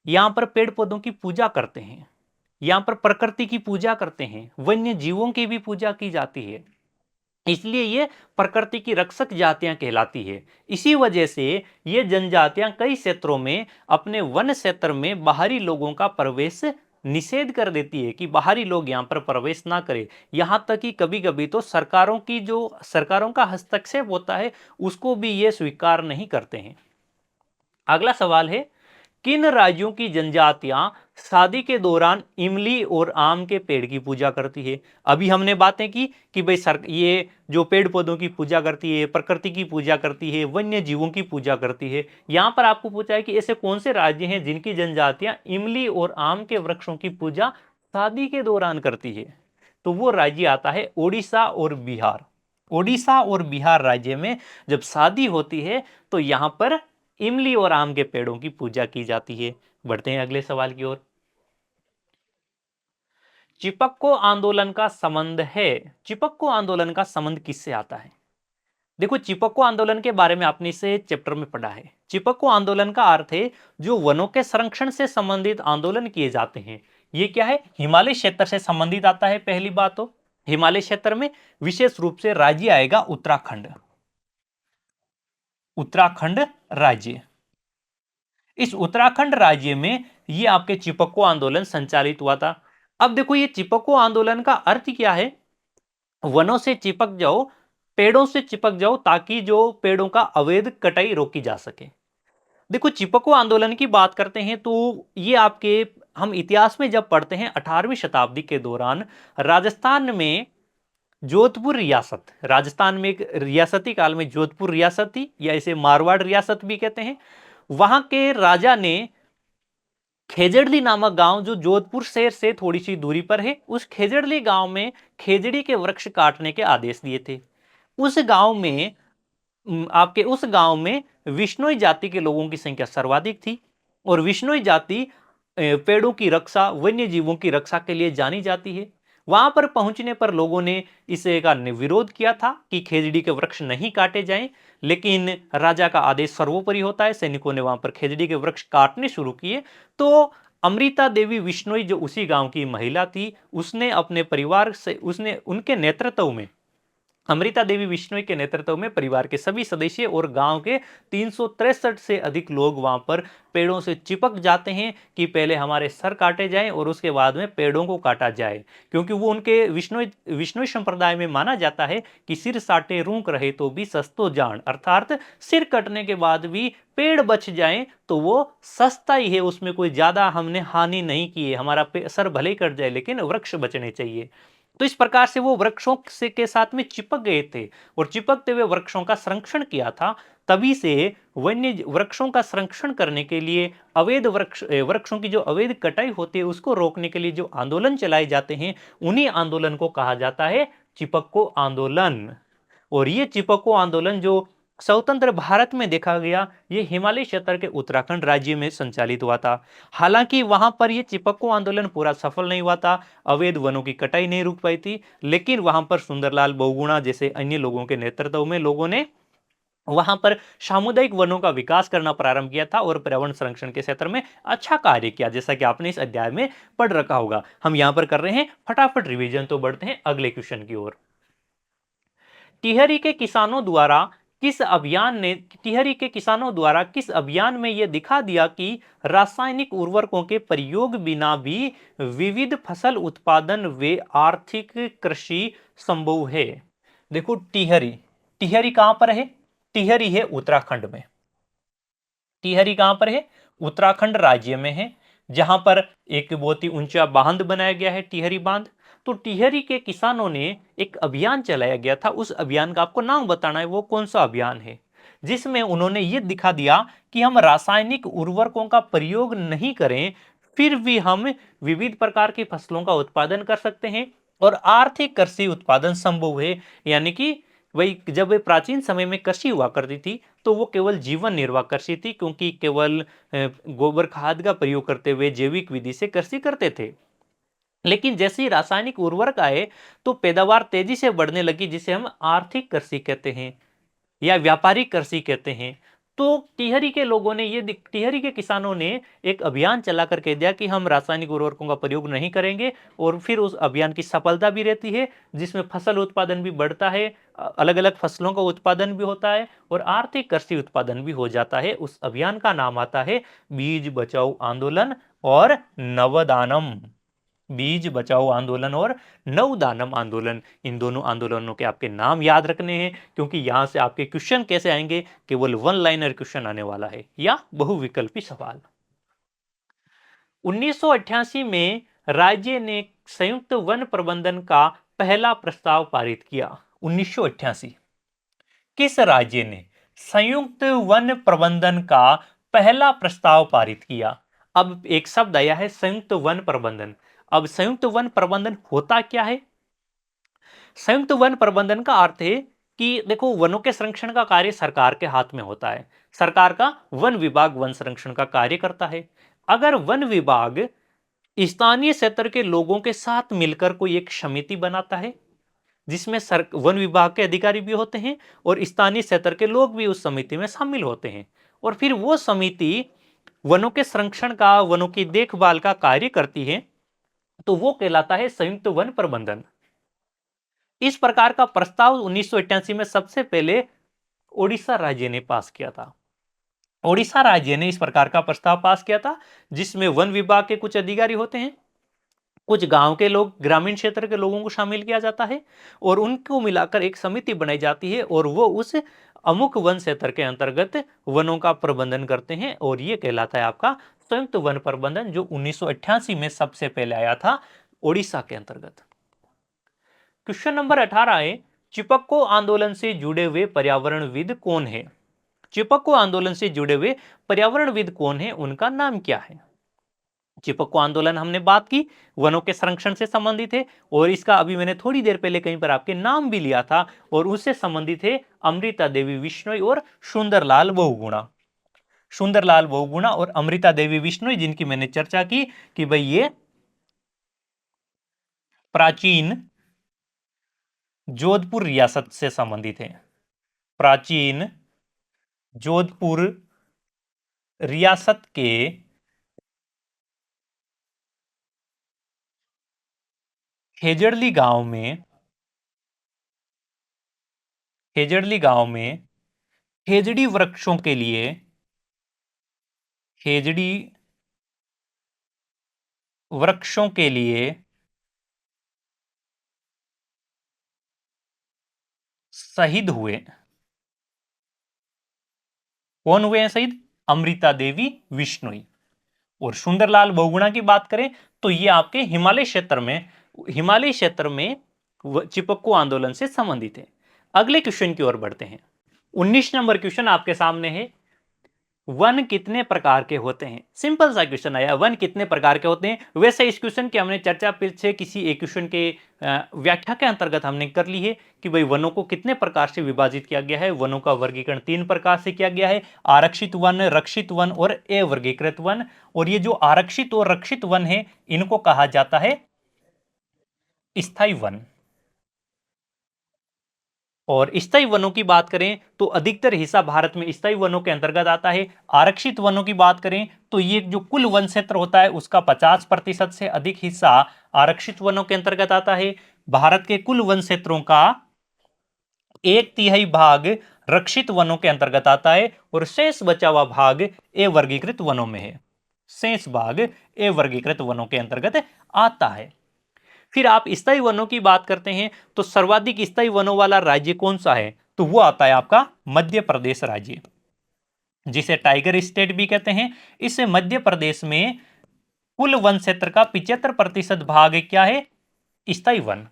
यहाँ पर पेड़ पौधों की पूजा करते हैं, यहां पर प्रकृति की पूजा करते हैं, वन्य जीवों की भी पूजा की जाती है, इसलिए ये प्रकृति की रक्षक जातियां कहलाती है। इसी वजह से ये जनजातियां कई क्षेत्रों में अपने वन क्षेत्र में बाहरी लोगों का प्रवेश निषेध कर देती है कि बाहरी लोग यहां पर प्रवेश ना करें। यहां तक कि कभी कभी तो सरकारों का हस्तक्षेप होता है, उसको भी ये स्वीकार नहीं करते हैं। अगला सवाल है, किन राज्यों की जनजातियां शादी के दौरान इमली और आम के पेड़ की पूजा करती है? अभी हमने बातें की कि भाई ये जो पेड़ पौधों की पूजा करती है, प्रकृति की पूजा करती है, वन्य जीवों की पूजा करती है। यहां पर आपको पूछा है कि ऐसे कौन से राज्य हैं जिनकी जनजातियां इमली और आम के वृक्षों की पूजा शादी के दौरान करती है? तो वो राज्य आता है ओडिशा और बिहार। ओडिशा और बिहार राज्य में जब शादी होती है तो यहां पर इमली और आम के पेड़ों की पूजा की जाती है। बढ़ते हैं अगले सवाल की ओर। चिपको आंदोलन का संबंध है, चिपको आंदोलन का संबंध किससे आता है? देखो, चिपको आंदोलन के बारे में आपने इसे चैप्टर में पढ़ा है। चिपको आंदोलन का अर्थ है जो वनों के संरक्षण से संबंधित आंदोलन किए जाते हैं। ये क्या है? हिमालय क्षेत्र से संबंधित आता है। पहली बात तो हिमालय क्षेत्र में विशेष रूप से राज्य आएगा उत्तराखंड, उत्तराखंड राज्य। इस उत्तराखंड राज्य में ये आपके चिपको आंदोलन संचालित हुआ था। अब देखो, ये चिपको आंदोलन का अर्थ क्या है? वनों से चिपक जाओ, पेड़ों से चिपक जाओ, ताकि जो पेड़ों का अवैध कटाई रोकी जा सके। देखो, चिपको आंदोलन की बात करते हैं तो ये आपके, हम इतिहास में जब पढ़ते हैं 18वीं शताब्दी के दौरान राजस्थान में जोधपुर रियासत, राजस्थान में एक रियासती काल में जोधपुर रियासत थी, या इसे मारवाड़ रियासत भी कहते हैं। वहां के राजा ने खेजड़ली नामक गांव, जो जोधपुर शहर से थोड़ी सी दूरी पर है, उस खेजड़ली गांव में खेजड़ी के वृक्ष काटने के आदेश दिए थे। उस गांव में आपके उस गांव में विश्नोई जाति के लोगों की संख्या सर्वाधिक थी, और विश्नोई जाति पेड़ों की रक्षा, वन्य जीवों की रक्षा के लिए जानी जाती है। वहां पर पहुंचने पर लोगों ने इसे का विरोध किया था कि खेजड़ी के वृक्ष नहीं काटे जाएं, लेकिन राजा का आदेश सर्वोपरि होता है। सैनिकों ने वहां पर खेजड़ी के वृक्ष काटने शुरू किए। तो अमृता देवी विश्नोई, जो उसी गांव की महिला थी, उसने अपने परिवार से, उसने उनके नेतृत्व में, अमृता देवी विश्नोई के नेतृत्व में परिवार के सभी सदस्य और गांव के 363 से अधिक लोग वहां पर पेड़ों से चिपक जाते हैं कि पहले हमारे सर काटे जाएं और उसके बाद में पेड़ों को काटा जाए, क्योंकि वो उनके विश्नोई संप्रदाय में माना जाता है कि सिर साटे रूंक रहे तो भी सस्तो जान, अर्थात सिर कटने के बाद भी पेड़ बच जाए तो वो सस्ता ही है, उसमें कोई ज्यादा हमने हानि नहीं की है, हमारा सर भले ही कट जाए लेकिन वृक्ष बचने चाहिए। तो इस प्रकार से वो वृक्षों से के साथ में चिपक गए थे और चिपकते हुए वृक्षों का संरक्षण किया था। तभी से वन्य वृक्षों का संरक्षण करने के लिए, अवैध वृक्षों की जो अवैध कटाई होती है उसको रोकने के लिए जो आंदोलन चलाए जाते हैं, उन्हीं आंदोलन को कहा जाता है चिपको आंदोलन। और ये चिपको आंदोलन जो स्वतंत्र भारत में देखा गया, ये हिमालय क्षेत्र के उत्तराखंड राज्य में संचालित हुआ था। हालांकि वहां पर ये चिपको आंदोलन पूरा सफल नहीं हुआ था, अवैध वनों की कटाई नहीं रुक पाई थी, लेकिन वहां पर सुंदरलाल बहुगुणा जैसे अन्य लोगों के नेतृत्व में लोगों ने वहां पर सामुदायिक वनों का विकास करना प्रारंभ किया था और पर्यावरण संरक्षण के क्षेत्र में अच्छा कार्य किया, जैसा कि आपने इस अध्याय में पढ़ रखा होगा। हम यहां पर कर रहे हैं फटाफट रिवीजन, तो बढ़ते हैं अगले क्वेश्चन की ओर। टिहरी के किसानों द्वारा किस अभियान में यह दिखा दिया कि रासायनिक उर्वरकों के प्रयोग बिना भी विविध फसल उत्पादन व आर्थिक कृषि संभव है? देखो, टिहरी, टिहरी कहां पर है? टिहरी है उत्तराखंड में। टिहरी कहां पर है? उत्तराखंड राज्य में है, जहां पर एक बहुत ही ऊंचा बांध बनाया गया है, टिहरी बांध। तो टिहरी के किसानों ने एक अभियान चलाया गया था, उस अभियान का आपको नाम बताना है, वो कौन सा अभियान है, जिसमें उन्होंने ये दिखा दिया कि हम रासायनिक उर्वरकों का प्रयोग नहीं करें, फिर भी हम विविध प्रकार की फसलों का उत्पादन कर सकते हैं और आर्थिक कृषि उत्पादन संभव है। यानी कि वही, जब वे प्राचीन समय में कृषि हुआ करती थी तो वो केवल जीवन निर्वाह कृषि थी, क्योंकि केवल गोबर खाद का प्रयोग करते हुए जैविक विधि से कृषि करते थे। लेकिन जैसे ही रासायनिक उर्वरक आए तो पैदावार तेजी से बढ़ने लगी, जिसे हम आर्थिक कृषि कहते हैं या व्यापारिक कृषि कहते हैं। तो टिहरी के लोगों ने टिहरी के किसानों ने एक अभियान चला कर कह दिया कि हम रासायनिक उर्वरकों का प्रयोग नहीं करेंगे, और फिर उस अभियान की सफलता भी रहती है, जिसमें फसल उत्पादन भी बढ़ता है, अलग अलग फसलों का उत्पादन भी होता है और आर्थिक कृषि उत्पादन भी हो जाता है। उस अभियान का नाम आता है बीज बचाओ आंदोलन और नवदानम। बीज बचाओ आंदोलन और नवदानम आंदोलन, इन दोनों आंदोलनों के आपके नाम याद रखने हैं, क्योंकि यहां से आपके क्वेश्चन कैसे आएंगे, केवल वन लाइनर क्वेश्चन आने वाला है या बहुविकल्पी सवाल। 1988 में राज्य ने संयुक्त वन प्रबंधन का पहला प्रस्ताव पारित किया। 1988 किस राज्य ने संयुक्त वन प्रबंधन का पहला प्रस्ताव पारित किया? अब एक शब्द आया है संयुक्त वन प्रबंधन। अब संयुक्त वन प्रबंधन होता क्या है? संयुक्त वन प्रबंधन का अर्थ है कि देखो, वनों के संरक्षण का कार्य सरकार के हाथ में होता है। सरकार का वन विभाग वन संरक्षण का कार्य करता है। अगर वन विभाग स्थानीय क्षेत्र के लोगों के साथ मिलकर कोई एक समिति बनाता है, जिसमें वन विभाग के अधिकारी भी होते हैं और स्थानीय क्षेत्र के लोग भी उस समिति में शामिल होते हैं, और फिर वो समिति वनों के संरक्षण का, वनों की देखभाल का कार्य करती है, तो वो कहलाता है संयुक्त वन प्रबंधन। इस प्रकार का प्रस्ताव 1988 में सबसे पहले ओडिशा राज्य ने पास किया था। ओडिशा राज्य ने इस प्रकार का प्रस्ताव पास किया था, जिसमें वन विभाग के कुछ अधिकारी होते हैं, कुछ गांव के लोग, ग्रामीण क्षेत्र के लोगों को शामिल किया जाता है और उनको मिलाकर एक समिति बनाई जाती है और वो उस अमुक वन क्षेत्र के अंतर्गत वनों का प्रबंधन करते हैं और ये कहलाता है आपका संयुक्त वन प्रबंधन, जो 1988 में सबसे पहले आया था ओडिशा के अंतर्गत। क्वेश्चन नंबर 18 है, चिपको आंदोलन से जुड़े हुए पर्यावरणविद कौन है? चिपको आंदोलन से जुड़े हुए पर्यावरणविद कौन है, उनका नाम क्या है? चिपको आंदोलन हमने बात की वनों के संरक्षण से संबंधित है और इसका अभी मैंने थोड़ी देर पहले कहीं पर आपके नाम भी लिया था और उससे संबंधित है अमृता देवी बिश्नोई और सुंदरलाल बहुगुणा। सुंदरलाल बहुगुणा और अमृता देवी बिश्नोई, जिनकी मैंने चर्चा की कि भाई ये प्राचीन जोधपुर रियासत से संबंधित है। प्राचीन जोधपुर रियासत के खेजड़ली गांव में खेजड़ी वृक्षों के लिए खेजड़ी वृक्षों के लिए शहीद हुए। कौन हुए हैं शहीद? अमृता देवी बिश्नोई। और सुंदरलाल बहुगुणा की बात करें तो ये आपके हिमालय क्षेत्र में चिपको आंदोलन से संबंधित है। अगले क्वेश्चन की ओर बढ़ते हैं। 19 नंबर क्वेश्चन आपके सामने है, वन कितने प्रकार के होते हैं? सिंपल सा क्वेश्चन आया, वन कितने प्रकार के होते हैं। वैसे इस क्वेश्चन की हमने चर्चा पीछे किसी एक क्वेश्चन के व्याख्या के अंतर्गत हमने कर ली है कि भाई वनों को कितने प्रकार से विभाजित किया गया है। वनों का वर्गीकरण 3 प्रकार से किया गया है, आरक्षित वन, रक्षित वन और अवर्गीकृत वन। और ये जो आरक्षित और रक्षित वन है इनको कहा जाता है स्थायी वन। और स्थायी वनों की बात करें तो अधिकतर हिस्सा भारत में स्थायी वनों के अंतर्गत आता है। आरक्षित वनों की बात करें तो ये जो कुल वन क्षेत्र होता है उसका 50% से अधिक हिस्सा आरक्षित वनों के अंतर्गत आता है। भारत के कुल वन क्षेत्रों का 1/3 भाग रक्षित वनों के अंतर्गत आता है और शेष बचा हुआ भाग अवर्गीकृत वनों में है। शेष भाग अवर्गीकृत वनों के अंतर्गत आता है। फिर आप स्थायी वनों की बात करते हैं तो सर्वाधिक स्थायी वनों वाला राज्य कौन सा है? तो वो आता है आपका मध्य प्रदेश राज्य, जिसे टाइगर स्टेट भी कहते हैं। इस मध्य प्रदेश में कुल वन क्षेत्र का 75% भाग क्या है? स्थायी वन।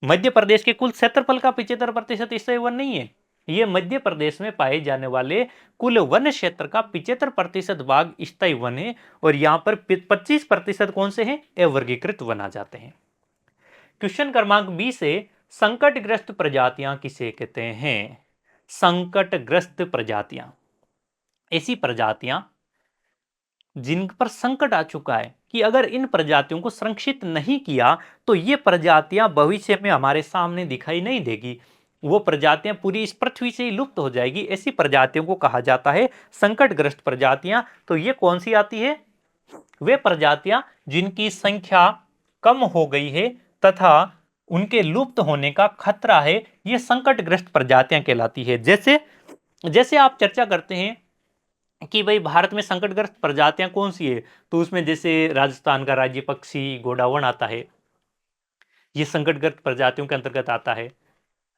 मध्य प्रदेश के कुल क्षेत्रफल का 75% स्थायी वन नहीं है, ये मध्य प्रदेश में पाए जाने वाले कुल वन क्षेत्र का 75% भाग स्थायी वन है और यहां पर 25% कौन से हैं? अवर्गीकृत वन आ जाते हैं। क्वेश्चन क्रमांक 20 से संकटग्रस्त प्रजातियां किसे कहते हैं? संकटग्रस्त प्रजातियां ऐसी प्रजातियां जिन पर संकट आ चुका है कि अगर इन प्रजातियों को संरक्षित नहीं किया तो ये प्रजातियां भविष्य में हमारे सामने दिखाई नहीं देगी, वो प्रजातियां पूरी इस पृथ्वी से ही लुप्त हो जाएगी। ऐसी प्रजातियों को कहा जाता है संकटग्रस्त प्रजातियां। तो ये कौन सी आती है? वे प्रजातियां जिनकी संख्या कम हो गई है तथा उनके लुप्त होने का खतरा है, ये संकटग्रस्त प्रजातियां कहलाती है। जैसे जैसे आप चर्चा करते हैं कि भाई भारत में संकटग्रस्त प्रजातियां कौन सी है, तो उसमें जैसे राजस्थान का राज्य पक्षी गोडावण आता है, ये संकटग्रस्त प्रजातियों के अंतर्गत आता है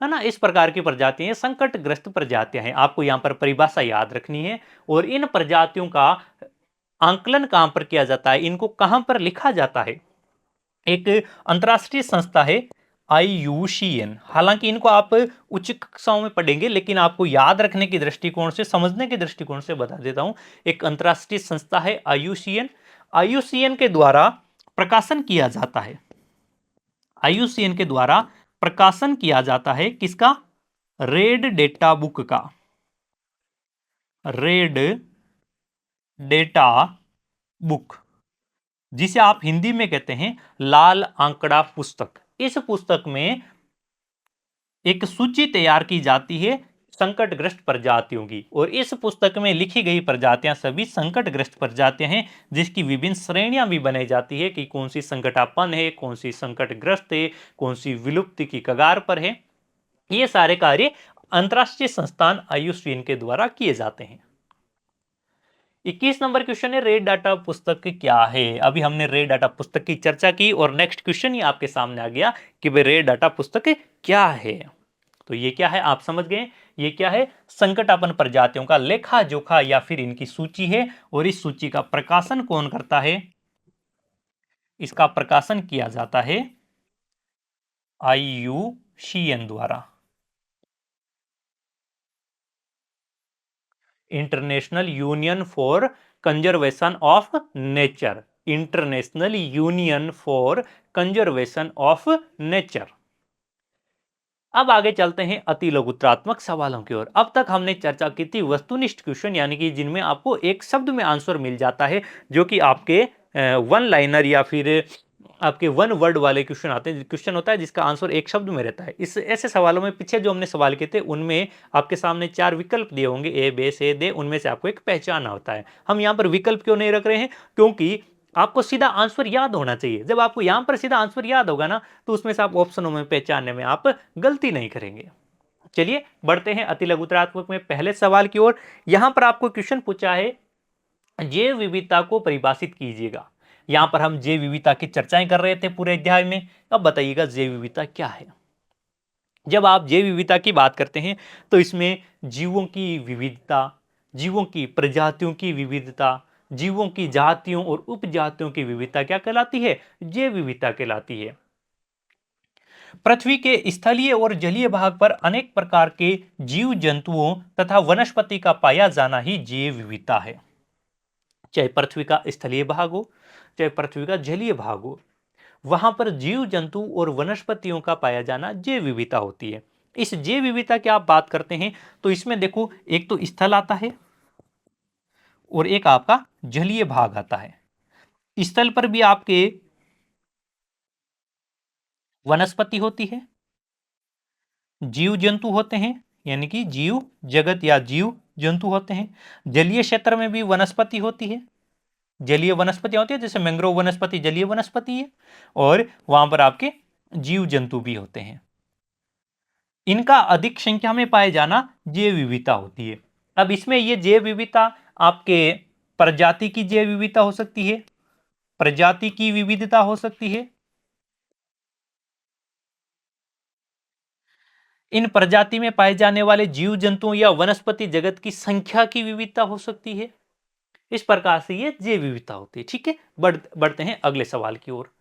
ना। इस प्रकार की प्रजातियां संकटग्रस्त प्रजातियां हैं। आपको यहां पर परिभाषा याद रखनी है। और इन प्रजातियों का आंकलन कहां पर किया जाता है, इनको कहां पर लिखा जाता है? एक अंतरराष्ट्रीय संस्था है IUCN। हालांकि इनको आप उच्च कक्षाओं में पढ़ेंगे, लेकिन आपको याद रखने की दृष्टिकोण से, समझने के दृष्टिकोण से बता देता हूं। एक अंतरराष्ट्रीय संस्था है IUCN। IUCN के द्वारा प्रकाशन किया जाता है। IUCN के द्वारा प्रकाशन किया जाता है किसका? रेड डेटा बुक का। रेड डेटा बुक, जिसे आप हिंदी में कहते हैं लाल आंकड़ा पुस्तक। इस पुस्तक में एक सूची तैयार की जाती है संकटग्रस्त प्रजातियों की, और इस पुस्तक में लिखी गई प्रजातियां सभी संकटग्रस्त प्रजातियां हैं, जिसकी विभिन्न श्रेणियां भी बनाई जाती है कि कौन सी संकटापन्न है, कौन सी संकटग्रस्त है, कौन सी विलुप्ति की कगार पर है। ये सारे कार्य अंतरराष्ट्रीय संस्थान IUCN के द्वारा किए जाते हैं। 21 नंबर क्वेश्चन है रेड डाटा पुस्तक क्या है। अभी हमने रेड डाटा पुस्तक की चर्चा की और नेक्स्ट क्वेश्चन ही आपके सामने आ गया कि भाई रेड डाटा पुस्तक क्या है। तो ये क्या है आप समझ गए। ये क्या है, संकटापन्न प्रजातियों का लेखा जोखा या फिर इनकी सूची है। और इस सूची का प्रकाशन कौन करता है, इसका प्रकाशन किया जाता है IUCN द्वारा, international union for conservation of nature. International union for conservation of nature. अब आगे चलते हैं अति लघुत्रात्मक सवालों की ओर। अब तक हमने चर्चा की थी वस्तुनिष्ठ क्वेश्चन, यानी कि जिनमें आपको एक शब्द में आंसर मिल जाता है, जो कि आपके वन लाइनर या फिर आपके वन वर्ड वाले क्वेश्चन आते हैं। क्वेश्चन होता है जिसका आंसर एक शब्द में रहता है। इस ऐसे सवालों में पीछे जो हमने सवाल किए थे उनमें आपके सामने 4 विकल्प दिए होंगे, ए बे से दे, उनमें से आपको एक पहचाना होता है। हम यहाँ पर विकल्प क्यों नहीं रख रहे हैं, क्योंकि आपको सीधा आंसर याद होना चाहिए। जब आपको यहां पर सीधा आंसर याद होगा ना, तो उसमें से आप ऑप्शनों में पहचानने में आप गलती नहीं करेंगे। चलिए बढ़ते हैं अति लघुत्रात्मक में पहले सवाल की ओर। यहां पर आपको क्वेश्चन पूछा है जैव विविधता को परिभाषित कीजिएगा। यहां पर हम जैव विविधता की चर्चाएं कर रहे थे पूरे अध्याय में। अब बताइएगा जैव विविधता क्या है। जब आप जैव विविधता की बात करते हैं तो इसमें जीवों की विविधता, जीवों की प्रजातियों की विविधता, जीवों की जातियों और उपजातियों की विविधता क्या कहलाती है, जैव विविधता कहलाती है। पृथ्वी के स्थलीय और जलीय भाग पर अनेक प्रकार के जीव जंतुओं तथा वनस्पति का पाया जाना ही जैव विविधता है। चाहे पृथ्वी का स्थलीय भाग हो, चाहे पृथ्वी का जलीय भाग हो, वहां पर जीव जंतु और वनस्पतियों का पाया जाना जैव विविधता होती है। इस जैव विविधता की आप बात करते हैं तो इसमें देखो एक तो स्थल आता है और एक आपका जलीय भाग आता है। स्थल पर भी आपके वनस्पति होती है, जीव जंतु होते हैं, यानी कि जीव जगत या जीव जंतु होते हैं। जलीय क्षेत्र में भी वनस्पति होती है, जलीय वनस्पति होती है, जैसे मैंग्रोव वनस्पति जलीय वनस्पति है। और वहां पर आपके जीव जंतु भी होते हैं। इनका अधिक संख्या में पाए जाना जैव विविधता होती है। अब इसमें यह जैव विविधता आपके प्रजाति की जैव विविधता हो सकती है, प्रजाति की विविधता हो सकती है, इन प्रजाति में पाए जाने वाले जीव जंतुओं या वनस्पति जगत की संख्या की विविधता हो सकती है। इस प्रकार से ये जैव विविधता होती है। ठीक है, बढ़ते हैं अगले सवाल की ओर।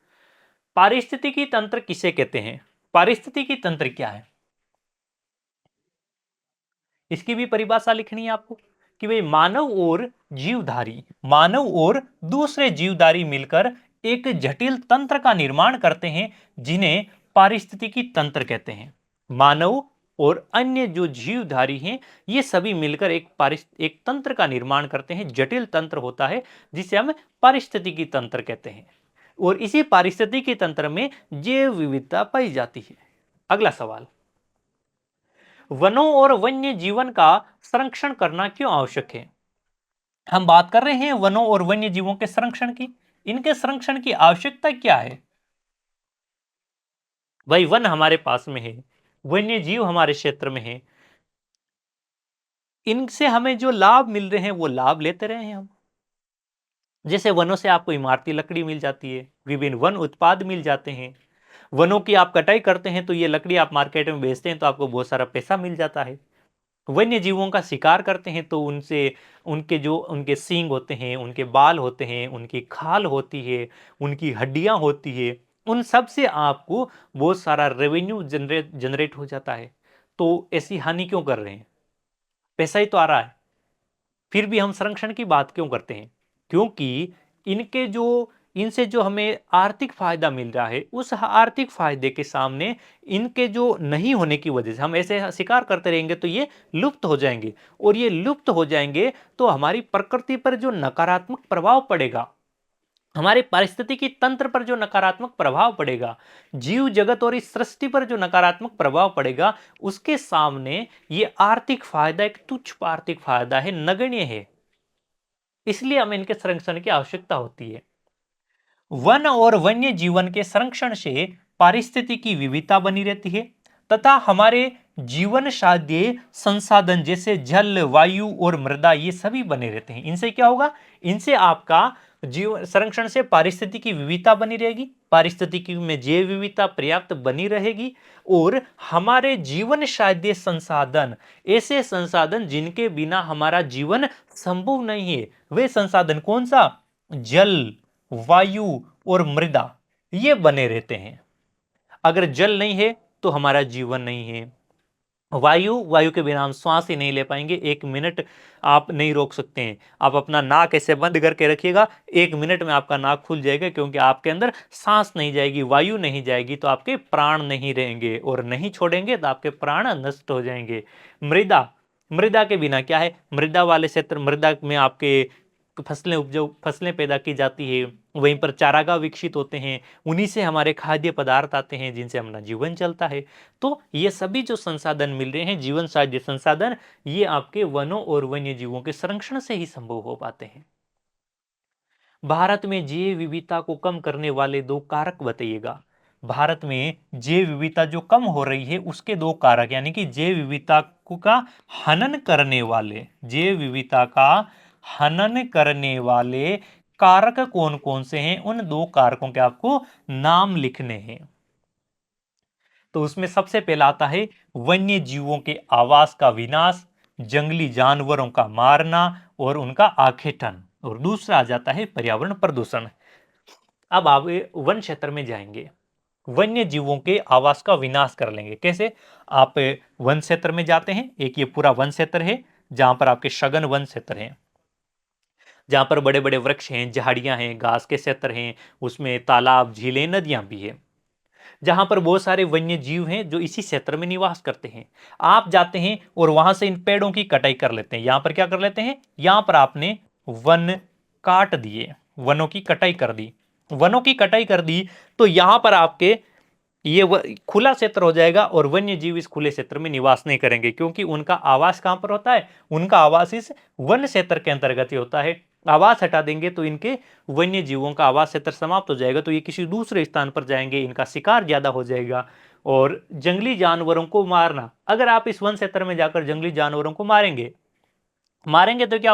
पारिस्थितिकी तंत्र किसे कहते हैं। पारिस्थितिकी तंत्र क्या है, इसकी भी परिभाषा लिखनी है आपको कि भाई मानव और जीवधारी, मानव और दूसरे जीवधारी मिलकर एक जटिल तंत्र का निर्माण करते हैं जिन्हें पारिस्थितिकी तंत्र कहते हैं। मानव और अन्य जो जीवधारी हैं ये सभी मिलकर एक तंत्र का निर्माण करते हैं, जटिल तंत्र होता है जिसे हम पारिस्थितिकी तंत्र कहते हैं। और इसी पारिस्थितिकी तंत्र में जैव विविधता पाई जाती है। अगला सवाल, वनों और वन्य जीवन का संरक्षण करना क्यों आवश्यक है। हम बात कर रहे हैं वनों और वन्य जीवों के संरक्षण की। इनके संरक्षण की आवश्यकता क्या है। भाई वन हमारे पास में है, वन्य जीव हमारे क्षेत्र में है, इनसे हमें जो लाभ मिल रहे हैं वो लाभ लेते रहे हैं हम। जैसे वनों से आपको इमारती लकड़ी मिल जाती है, विभिन्न वन उत्पाद मिल जाते हैं। वनों की आप कटाई करते हैं तो ये लकड़ी आप मार्केट में बेचते हैं तो आपको बहुत सारा पैसा मिल जाता है। वन्य जीवों का शिकार करते हैं तो उनसे उनके सींग होते हैं, उनके बाल होते हैं, उनकी खाल होती है, उनकी हड्डियां होती है, उन सब से आपको बहुत सारा रेवेन्यू जनरेट हो जाता है। तो ऐसी हानि क्यों कर रहे हैं, पैसा ही तो आ रहा है, फिर भी हम संरक्षण की बात क्यों करते हैं। क्योंकि इनके जो इनसे जो हमें आर्थिक फायदा मिल रहा है उस आर्थिक फायदे के सामने इनके जो नहीं होने की वजह से हम ऐसे शिकार करते रहेंगे तो ये लुप्त हो जाएंगे। और ये लुप्त हो जाएंगे तो हमारी प्रकृति पर जो नकारात्मक प्रभाव पड़ेगा, हमारे पारिस्थितिकी तंत्र पर जो नकारात्मक प्रभाव पड़ेगा, जीव जगत और इस सृष्टि पर जो नकारात्मक प्रभाव पड़ेगा, उसके सामने ये आर्थिक फायदा एक तुच्छ आर्थिक फायदा है, नगण्य है। इसलिए हमें इनके संरक्षण की आवश्यकता होती है। वन और वन्य जीवन के संरक्षण से पारिस्थितिकी विविधता बनी रहती है, तथा हमारे जीवन साध्य संसाधन जैसे जल, वायु और मृदा ये सभी बने रहते हैं। इनसे क्या होगा? इनसे आपका जीवन संरक्षण से पारिस्थितिकी विविधता बनी रहेगी, पारिस्थितिकी में जैव विविधता पर्याप्त बनी रहेगी, और हमारे जीवन साध्य संसाधन, ऐसे संसाधन जिनके बिना हमारा जीवन संभव नहीं है, वे संसाधन कौन सा? जल, वायु और मृदा, ये बने रहते हैं। अगर जल नहीं है तो हमारा जीवन नहीं है। वायु के बिना हम श्वास ही नहीं ले पाएंगे। 1 मिनट आप नहीं रोक सकते हैं। आप अपना नाक ऐसे बंद करके रखिएगा, 1 मिनट में आपका नाक खुल जाएगा, क्योंकि आपके अंदर सांस नहीं जाएगी, वायु नहीं जाएगी, तो आपके प्राण नहीं रहेंगे, और नहीं छोड़ेंगे तो आपके प्राण नष्ट हो जाएंगे। मृदा के बिना क्या है? मृदा वाले क्षेत्र, मृदा में आपके फसलें पैदा की जाती है, वहीं पर चारागाह विकसित होते हैं, उन्हीं से हमारे खाद्य पदार्थ आते हैं जिनसे हमारा जीवन चलता है। तो ये सभी जो संसाधन मिल रहे हैं, जीवन साध्य संसाधन, ये आपके वनों और वन्य जीवों के संरक्षण से ही संभव हो पाते हैं। भारत में जैव विविधता को कम करने वाले 2 कारक बताइएगा। भारत में जैव विविधता जो कम हो रही है उसके 2 कारक, यानी कि जैव विविधता का हनन करने वाले, जैव विविधता का हनन करने वाले कारक कौन कौन से हैं? उन 2 कारकों के आपको नाम लिखने हैं। तो उसमें सबसे पहला आता है वन्य जीवों के आवास का विनाश, जंगली जानवरों का मारना और उनका आखेटन, और दूसरा आ जाता है पर्यावरण प्रदूषण। अब आप वन क्षेत्र में जाएंगे, वन्य जीवों के आवास का विनाश कर लेंगे। कैसे? आप वन क्षेत्र में जाते हैं, एक ये पूरा वन क्षेत्र है जहां पर आपके सघन वन क्षेत्र हैं, जहां पर बड़े बड़े वृक्ष हैं, झाड़ियां हैं, घास के क्षेत्र हैं, उसमें तालाब, झीलें, नदियां भी है, जहां पर बहुत सारे वन्य जीव हैं जो इसी क्षेत्र में निवास करते हैं। आप जाते हैं और वहां से इन पेड़ों की कटाई कर लेते हैं। यहां पर क्या कर लेते हैं? यहां पर आपने वन काट दिए, वनों की कटाई कर दी, वनों की कटाई कर दी, तो यहां पर आपके ये खुला क्षेत्र हो जाएगा, और वन्य जीव इस खुले क्षेत्र में निवास नहीं करेंगे, क्योंकि उनका आवास कहां पर होता है? उनका आवास इस वन क्षेत्र के अंतर्गत ही होता है। आवास हटा देंगे तो इनके वन्य जीवों का आवास क्षेत्र समाप्त हो जाएगा, तो ये किसी दूसरे स्थान पर जाएंगे, इनका शिकार ज्यादा हो जाएगा। और जंगली जानवरों को मारना, अगर आप इस वन क्षेत्र में जाकर जंगली जानवरों को मारेंगे तो क्या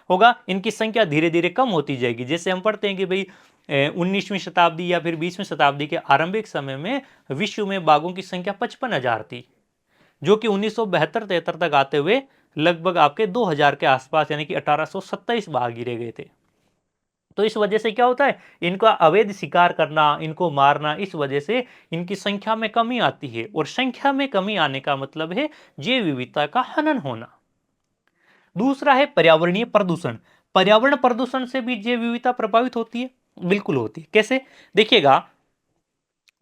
होगा? इनकी संख्या धीरे धीरे कम होती जाएगी। जैसे हम पढ़ते हैं कि भाई 19वीं शताब्दी या फिर 20वीं शताब्दी के आरंभिक समय में विश्व में बाघों की संख्या 55,000 थी, जो कि 1972-73 तक आते हुए लगभग आपके 2000 के आसपास, यानी कि 1827 बाघ गिरे गए थे। तो इस वजह से क्या होता है? इनका अवैध शिकार करना, इनको मारना, इस वजह से इनकी संख्या में कमी आती है, और संख्या में कमी आने का मतलब है जैव विविधता का हनन होना। दूसरा है पर्यावरणीय प्रदूषण। पर्यावरण प्रदूषण से भी जैव विविधता प्रभावित होती है, बिल्कुल होती है। कैसे? देखिएगा,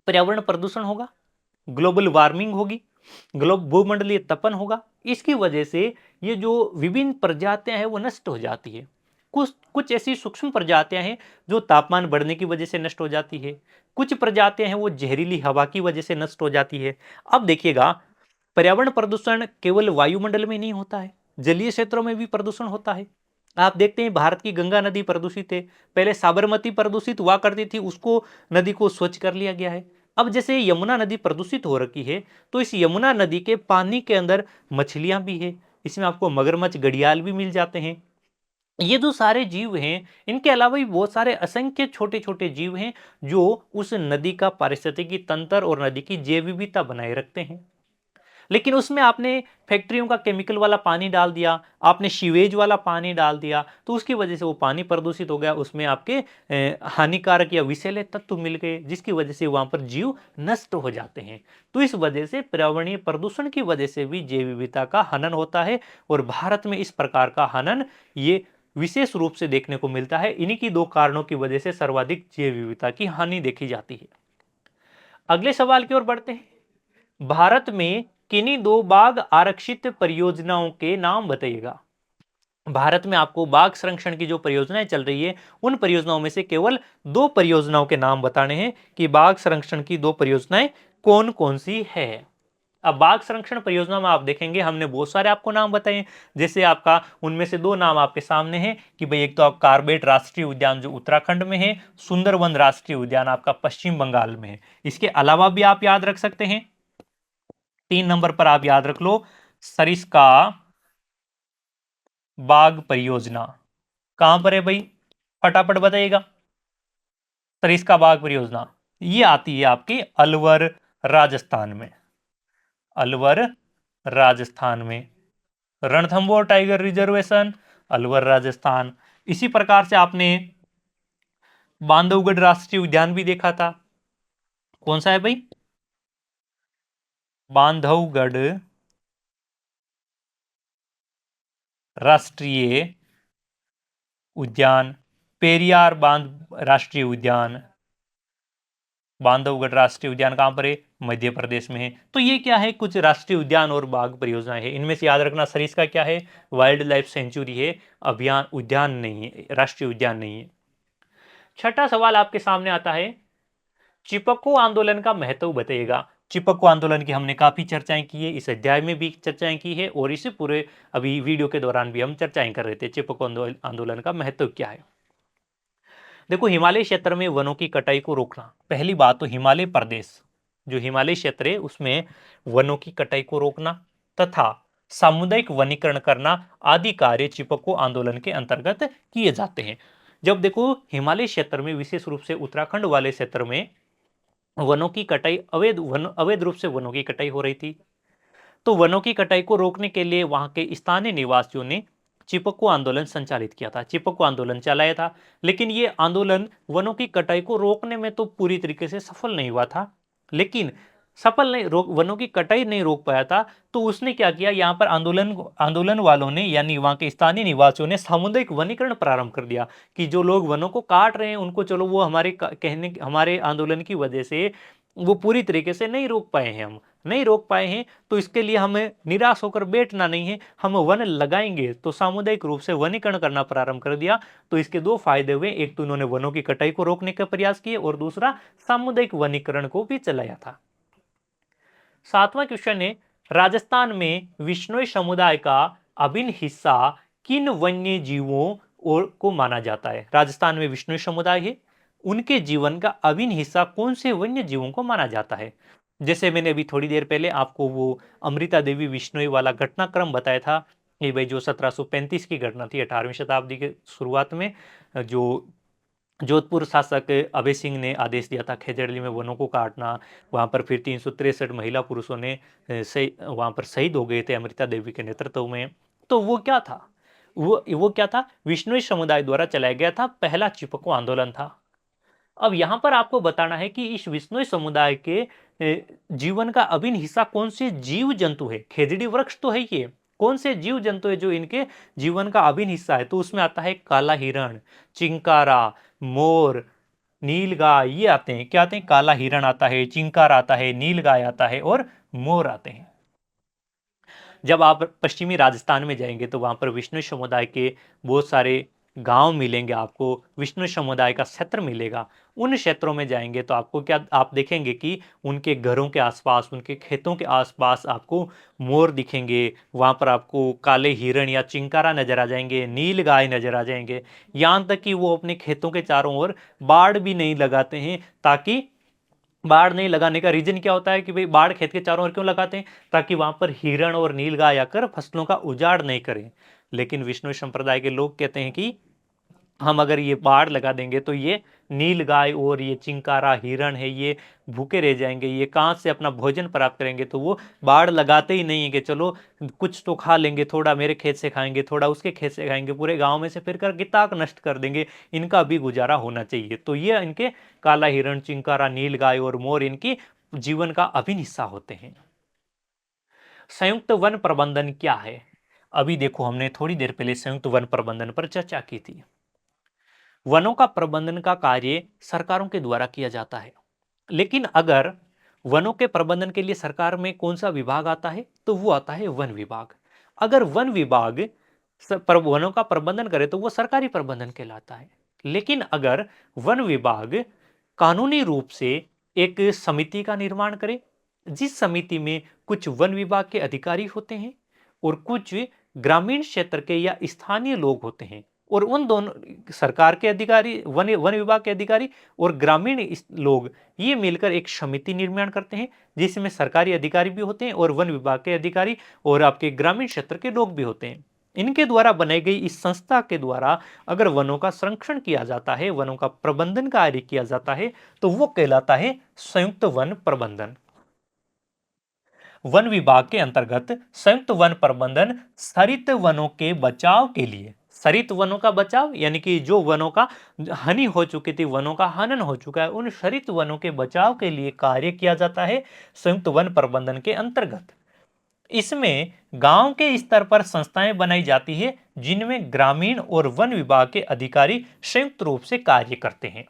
पर्यावरण प्रदूषण होगा, ग्लोबल वार्मिंग होगी, भूमंडलीय तपन होगा, इसकी वजह से ये जो विभिन्न प्रजातियां हैं वो नष्ट हो जाती है। कुछ ऐसी सूक्ष्म प्रजातियां हैं जो तापमान बढ़ने की वजह से नष्ट हो जाती है, कुछ प्रजातियां हैं वो जहरीली हवा की वजह से नष्ट हो जाती है। अब देखिएगा, पर्यावरण प्रदूषण केवल वायुमंडल में नहीं होता है, जलीय क्षेत्रों में भी प्रदूषण होता है। आप देखते हैं भारत की गंगा नदी प्रदूषित है, पहले साबरमती प्रदूषित हुआ करती थी, उसको नदी को स्वच्छ कर लिया गया है। अब जैसे यमुना नदी प्रदूषित हो रखी है, तो इस यमुना नदी के पानी के अंदर मछलियां भी है, इसमें आपको मगरमच्छ, घड़ियाल भी मिल जाते हैं। ये जो सारे जीव हैं, इनके अलावा भी बहुत सारे असंख्य छोटे छोटे जीव हैं जो उस नदी का पारिस्थितिकी तंत्र और नदी की जैव विविधता बनाए रखते हैं। लेकिन उसमें आपने फैक्ट्रियों का केमिकल वाला पानी डाल दिया, आपने सीवेज वाला पानी डाल दिया, तो उसकी वजह से वो पानी प्रदूषित हो गया, उसमें आपके हानिकारक या विषैले तत्व मिल गए, जिसकी वजह से वहां पर जीव नष्ट हो जाते हैं। तो इस वजह से पर्यावरणीय प्रदूषण की वजह से भी जैव विविधता का हनन होता है, और भारत में इस प्रकार का हनन ये विशेष रूप से देखने को मिलता है। इन्हीं की 2 कारणों की वजह से सर्वाधिक जैव विविधता की हानि देखी जाती है। अगले सवाल की ओर बढ़ते हैं। भारत में किन्हीं 2 बाघ आरक्षित परियोजनाओं के नाम बताइएगा। भारत में आपको बाघ संरक्षण की जो परियोजनाएं चल रही है, उन परियोजनाओं में से केवल 2 परियोजनाओं के नाम बताने हैं कि बाघ संरक्षण की 2 परियोजनाएं कौन कौन सी है। अब बाघ संरक्षण परियोजना में आप देखेंगे, हमने बहुत सारे आपको नाम बताए, जैसे आपका उनमें से 2 नाम आपके सामने हैं कि भाई एक तो आप कार्बेट राष्ट्रीय उद्यान जो उत्तराखंड में है, सुंदरवन राष्ट्रीय उद्यान आपका पश्चिम बंगाल में है। इसके अलावा भी आप याद रख सकते हैं 3 नंबर पर आप याद रख लो, सरिस्का बाग परियोजना कहां पर है भाई, फटाफट बताइएगा। सरिस्का बाग परियोजना ये आती है आपके अलवर राजस्थान में, अलवर राजस्थान में। Ranthambore tiger reservation Alwar Rajasthan. इसी प्रकार से आपने बांधवगढ़ राष्ट्रीय उद्यान भी देखा था, कौन सा है भाई, बांधवगढ़ राष्ट्रीय उद्यान, पेरियार बांध राष्ट्रीय उद्यान। बांधवगढ़ राष्ट्रीय उद्यान कहां पर है, मध्य प्रदेश में है। तो ये क्या है, कुछ राष्ट्रीय उद्यान और बाघ परियोजनाएं है। इनमें से याद रखना सरिस्का क्या है, वाइल्ड लाइफ सेंचुरी है, अभियान उद्यान नहीं है, राष्ट्रीय उद्यान नहीं है। छठा सवाल आपके सामने आता है, चिपको आंदोलन का महत्व बताइएगा। चिपको आंदोलन की हमने काफी चर्चाएं की है, इस अध्याय में भी चर्चाएं की है और इसी पूरे अभी वीडियो के दौरान भी हम चर्चाएं कर रहे थे। चिपको आंदोलन का महत्व क्या है। देखो, हिमालय क्षेत्र में वनों की कटाई को रोकना, पहली बात तो हिमालय प्रदेश जो हिमालय क्षेत्र है उसमें वनों की कटाई को रोकना तथा सामुदायिक वनीकरण करना आदि कार्य चिपको आंदोलन के अंतर्गत किए जाते हैं। जब देखो हिमालय क्षेत्र में, विशेष रूप से उत्तराखंड वाले क्षेत्र में वनों की कटाई अवैध रूप से वनों की कटाई हो रही थी, तो वनों की कटाई को रोकने के लिए वहां के स्थानीय निवासियों ने चिपको आंदोलन संचालित किया था, चिपको आंदोलन चलाया था। लेकिन ये आंदोलन वनों की कटाई को रोकने में तो पूरी तरीके से सफल नहीं हुआ था, लेकिन सफल नहीं रोक वनों की कटाई नहीं रोक पाया था। तो उसने क्या किया, यहाँ पर आंदोलन आंदोलन वालों ने यानी वहां के स्थानीय निवासियों ने सामुदायिक वनीकरण प्रारंभ कर दिया कि जो लोग वनों को काट रहे हैं उनको चलो वो हमारे आंदोलन की वजह से वो पूरी तरीके से नहीं रोक पाए हैं, हम नहीं रोक पाए हैं, तो इसके लिए हमें निराश होकर बैठना नहीं है, हम वन लगाएंगे। तो सामुदायिक रूप से वनीकरण करना प्रारंभ कर दिया। तो इसके दो फायदे हुए, एक तो उन्होंने वनों की कटाई को रोकने का प्रयास किए और दूसरा सामुदायिक वनीकरण को भी चलाया था। सातवां क्वेश्चन है, राजस्थान में विश्नोई समुदाय का अभिन्न हिस्सा किन वन्य जीवों और को माना जाता है। राजस्थान में विश्नोई समुदाय है, उनके जीवन का अभिन्न हिस्सा कौन से वन्य जीवों को माना जाता है। जैसे मैंने अभी थोड़ी देर पहले आपको वो अमृता देवी विश्नोई वाला घटनाक्रम बताया था, ये भाई जो 1735 की घटना थी, 18वीं शताब्दी के शुरुआत में, जो जोधपुर शासक अभय सिंह ने आदेश दिया था खेजड़ली में वनों को काटना। वहां पर फिर 363 महिला पुरुषों ने वहां पर शहीद हो गए थे अमृता देवी के नेतृत्व में। तो वो क्या था, वो क्या था, विश्नोई समुदाय द्वारा चलाया गया था पहला चिपको आंदोलन था। अब यहां पर आपको बताना है कि इस विश्नोई समुदाय के जीवन का अभिन्न हिस्सा कौन से जीव जंतु है। खेजड़ी वृक्ष तो है ये, कौन से जीव जंतु है जो इनके जीवन का अभिन्न हिस्सा है। तो उसमें आता है काला हिरण, चिंकारा, मोर, नीलगाय, ये आते हैं। क्या आते हैं, काला हिरण आता है, चिंकार आता है, नीलगाय आता है और मोर आते हैं। जब आप पश्चिमी राजस्थान में जाएंगे तो वहां पर विष्णु समुदाय के बहुत सारे गांव मिलेंगे, आपको विष्णु समुदाय का क्षेत्र मिलेगा। उन क्षेत्रों में जाएंगे तो आपको क्या, आप देखेंगे कि उनके घरों के आसपास, उनके खेतों के आसपास आपको मोर दिखेंगे, वहां पर आपको काले हिरण या चिंकारा नजर आ जाएंगे, नील गाय नजर आ जाएंगे। यहां तक कि वो अपने खेतों के चारों ओर बाड़ भी नहीं लगाते हैं, ताकि बाढ़ नहीं लगाने का रीजन क्या होता है कि भाई बाढ़ खेत के चारों ओर क्यों लगाते हैं, ताकि वहां पर हिरण और नीलगाय आकर फसलों का उजाड़ नहीं करें। लेकिन विष्णु संप्रदाय के लोग कहते हैं कि हम अगर ये बाढ़ लगा देंगे तो ये नीलगाय और ये चिंकारा हिरण है, ये भूखे रह जाएंगे, ये कहाँ से अपना भोजन प्राप्त करेंगे। तो वो बाढ़ लगाते ही नहीं है कि चलो कुछ तो खा लेंगे, थोड़ा मेरे खेत से खाएंगे, थोड़ा उसके खेत से खाएंगे, पूरे गांव में से फिर कर किताक नष्ट कर देंगे, इनका भी गुजारा होना चाहिए। तो ये इनके काला हिरण, चिंकारा, नीलगाय और मोर इनकी जीवन का अभिन्न हिस्सा होते हैं। संयुक्त वन प्रबंधन क्या है। अभी देखो हमने थोड़ी देर पहले संयुक्त वन प्रबंधन पर चर्चा की थी। वनों का प्रबंधन का कार्य सरकारों के द्वारा किया जाता है, लेकिन अगर वनों के प्रबंधन के लिए सरकार में कौन सा विभाग आता है, तो वो आता है वन विभाग। अगर वन विभाग वनों का प्रबंधन करे तो वो सरकारी प्रबंधन कहलाता है। लेकिन अगर वन विभाग कानूनी रूप से एक समिति का निर्माण करे, जिस समिति में कुछ वन विभाग के अधिकारी होते हैं और कुछ ग्रामीण क्षेत्र के या स्थानीय लोग होते हैं, और उन दोनों सरकार के अधिकारी, वन वन विभाग के अधिकारी और ग्रामीण लोग ये मिलकर एक समिति निर्माण करते हैं, जिसमें सरकारी अधिकारी भी होते हैं और वन विभाग के अधिकारी और आपके ग्रामीण क्षेत्र के लोग भी होते हैं। इनके द्वारा बनाई गई इस संस्था के द्वारा अगर वनों का संरक्षण किया जाता है, वनों का प्रबंधन कार्य किया जाता है, तो वो कहलाता है संयुक्त वन प्रबंधन। वन विभाग के अंतर्गत संयुक्त वन प्रबंधन हरित वनों के बचाव के लिए, हरित वनों का बचाव यानी कि जो वनों का हानि हो चुकी थी, वनों का हनन हो चुका है, उन हरित वनों के बचाव के लिए कार्य किया जाता है संयुक्त वन प्रबंधन के अंतर्गत। इसमें गांव के स्तर पर संस्थाएं बनाई जाती है, जिनमें ग्रामीण और वन विभाग के अधिकारी संयुक्त रूप से कार्य करते हैं।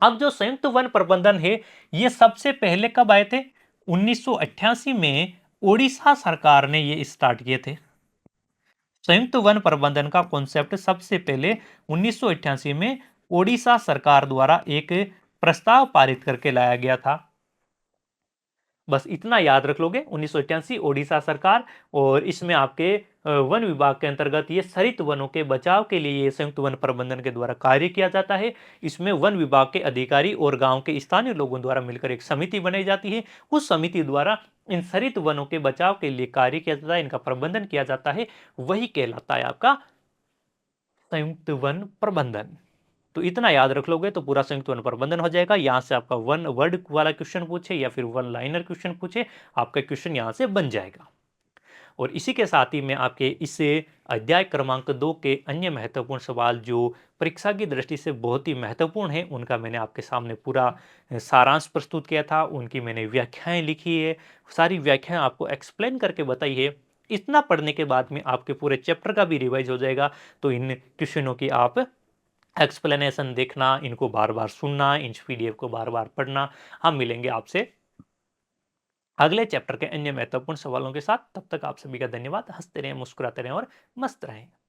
अब जो संयुक्त वन प्रबंधन है, ये सबसे पहले कब आए थे? 1988 में ओडिशा सरकार ने ये स्टार्ट किए थे। संयुक्त वन प्रबंधन का कॉन्सेप्ट सबसे पहले 1988 में ओडिशा सरकार द्वारा एक प्रस्ताव पारित करके लाया गया था। बस इतना याद रख लोगे, 1988 ओडिशा सरकार, और इसमें आपके वन विभाग के अंतर्गत ये हरित वनों के बचाव के लिए ये संयुक्त वन प्रबंधन के द्वारा कार्य किया जाता है। इसमें वन विभाग के अधिकारी और गांव के स्थानीय लोगों द्वारा मिलकर एक समिति बनाई जाती है। उस समिति द्वारा इन हरित वनों के बचाव के लिए कार्य किया जाता है, इनका प्रबंधन किया जाता है, वही कहलाता है आपका संयुक्त वन प्रबंधन। तो इतना याद रख लोगे तो पूरा संयुक्त वन प्रबंधन हो जाएगा। यहां से आपका वन वर्ड वाला क्वेश्चन पूछे या फिर वन लाइनर क्वेश्चन पूछे, आपका क्वेश्चन यहां से बन जाएगा। और इसी के साथ ही मैं आपके इस अध्याय क्रमांक 2 के अन्य महत्वपूर्ण सवाल जो परीक्षा की दृष्टि से बहुत ही महत्वपूर्ण है, उनका मैंने आपके सामने पूरा सारांश प्रस्तुत किया था, उनकी मैंने व्याख्याएं लिखी है, सारी व्याख्याएं आपको एक्सप्लेन करके बताई है। इतना पढ़ने के बाद में आपके पूरे चैप्टर का भी रिवाइज हो जाएगा। तो इन क्वेश्चनों की आप एक्सप्लेनेशन देखना, इनको बार बार सुनना, इन पीडीएफ को बार बार पढ़ना। हम मिलेंगे आपसे अगले चैप्टर के अन्य महत्वपूर्ण सवालों के साथ। तब तक आप सभी का धन्यवाद। हंसते रहें, मुस्कुराते रहें और मस्त रहें।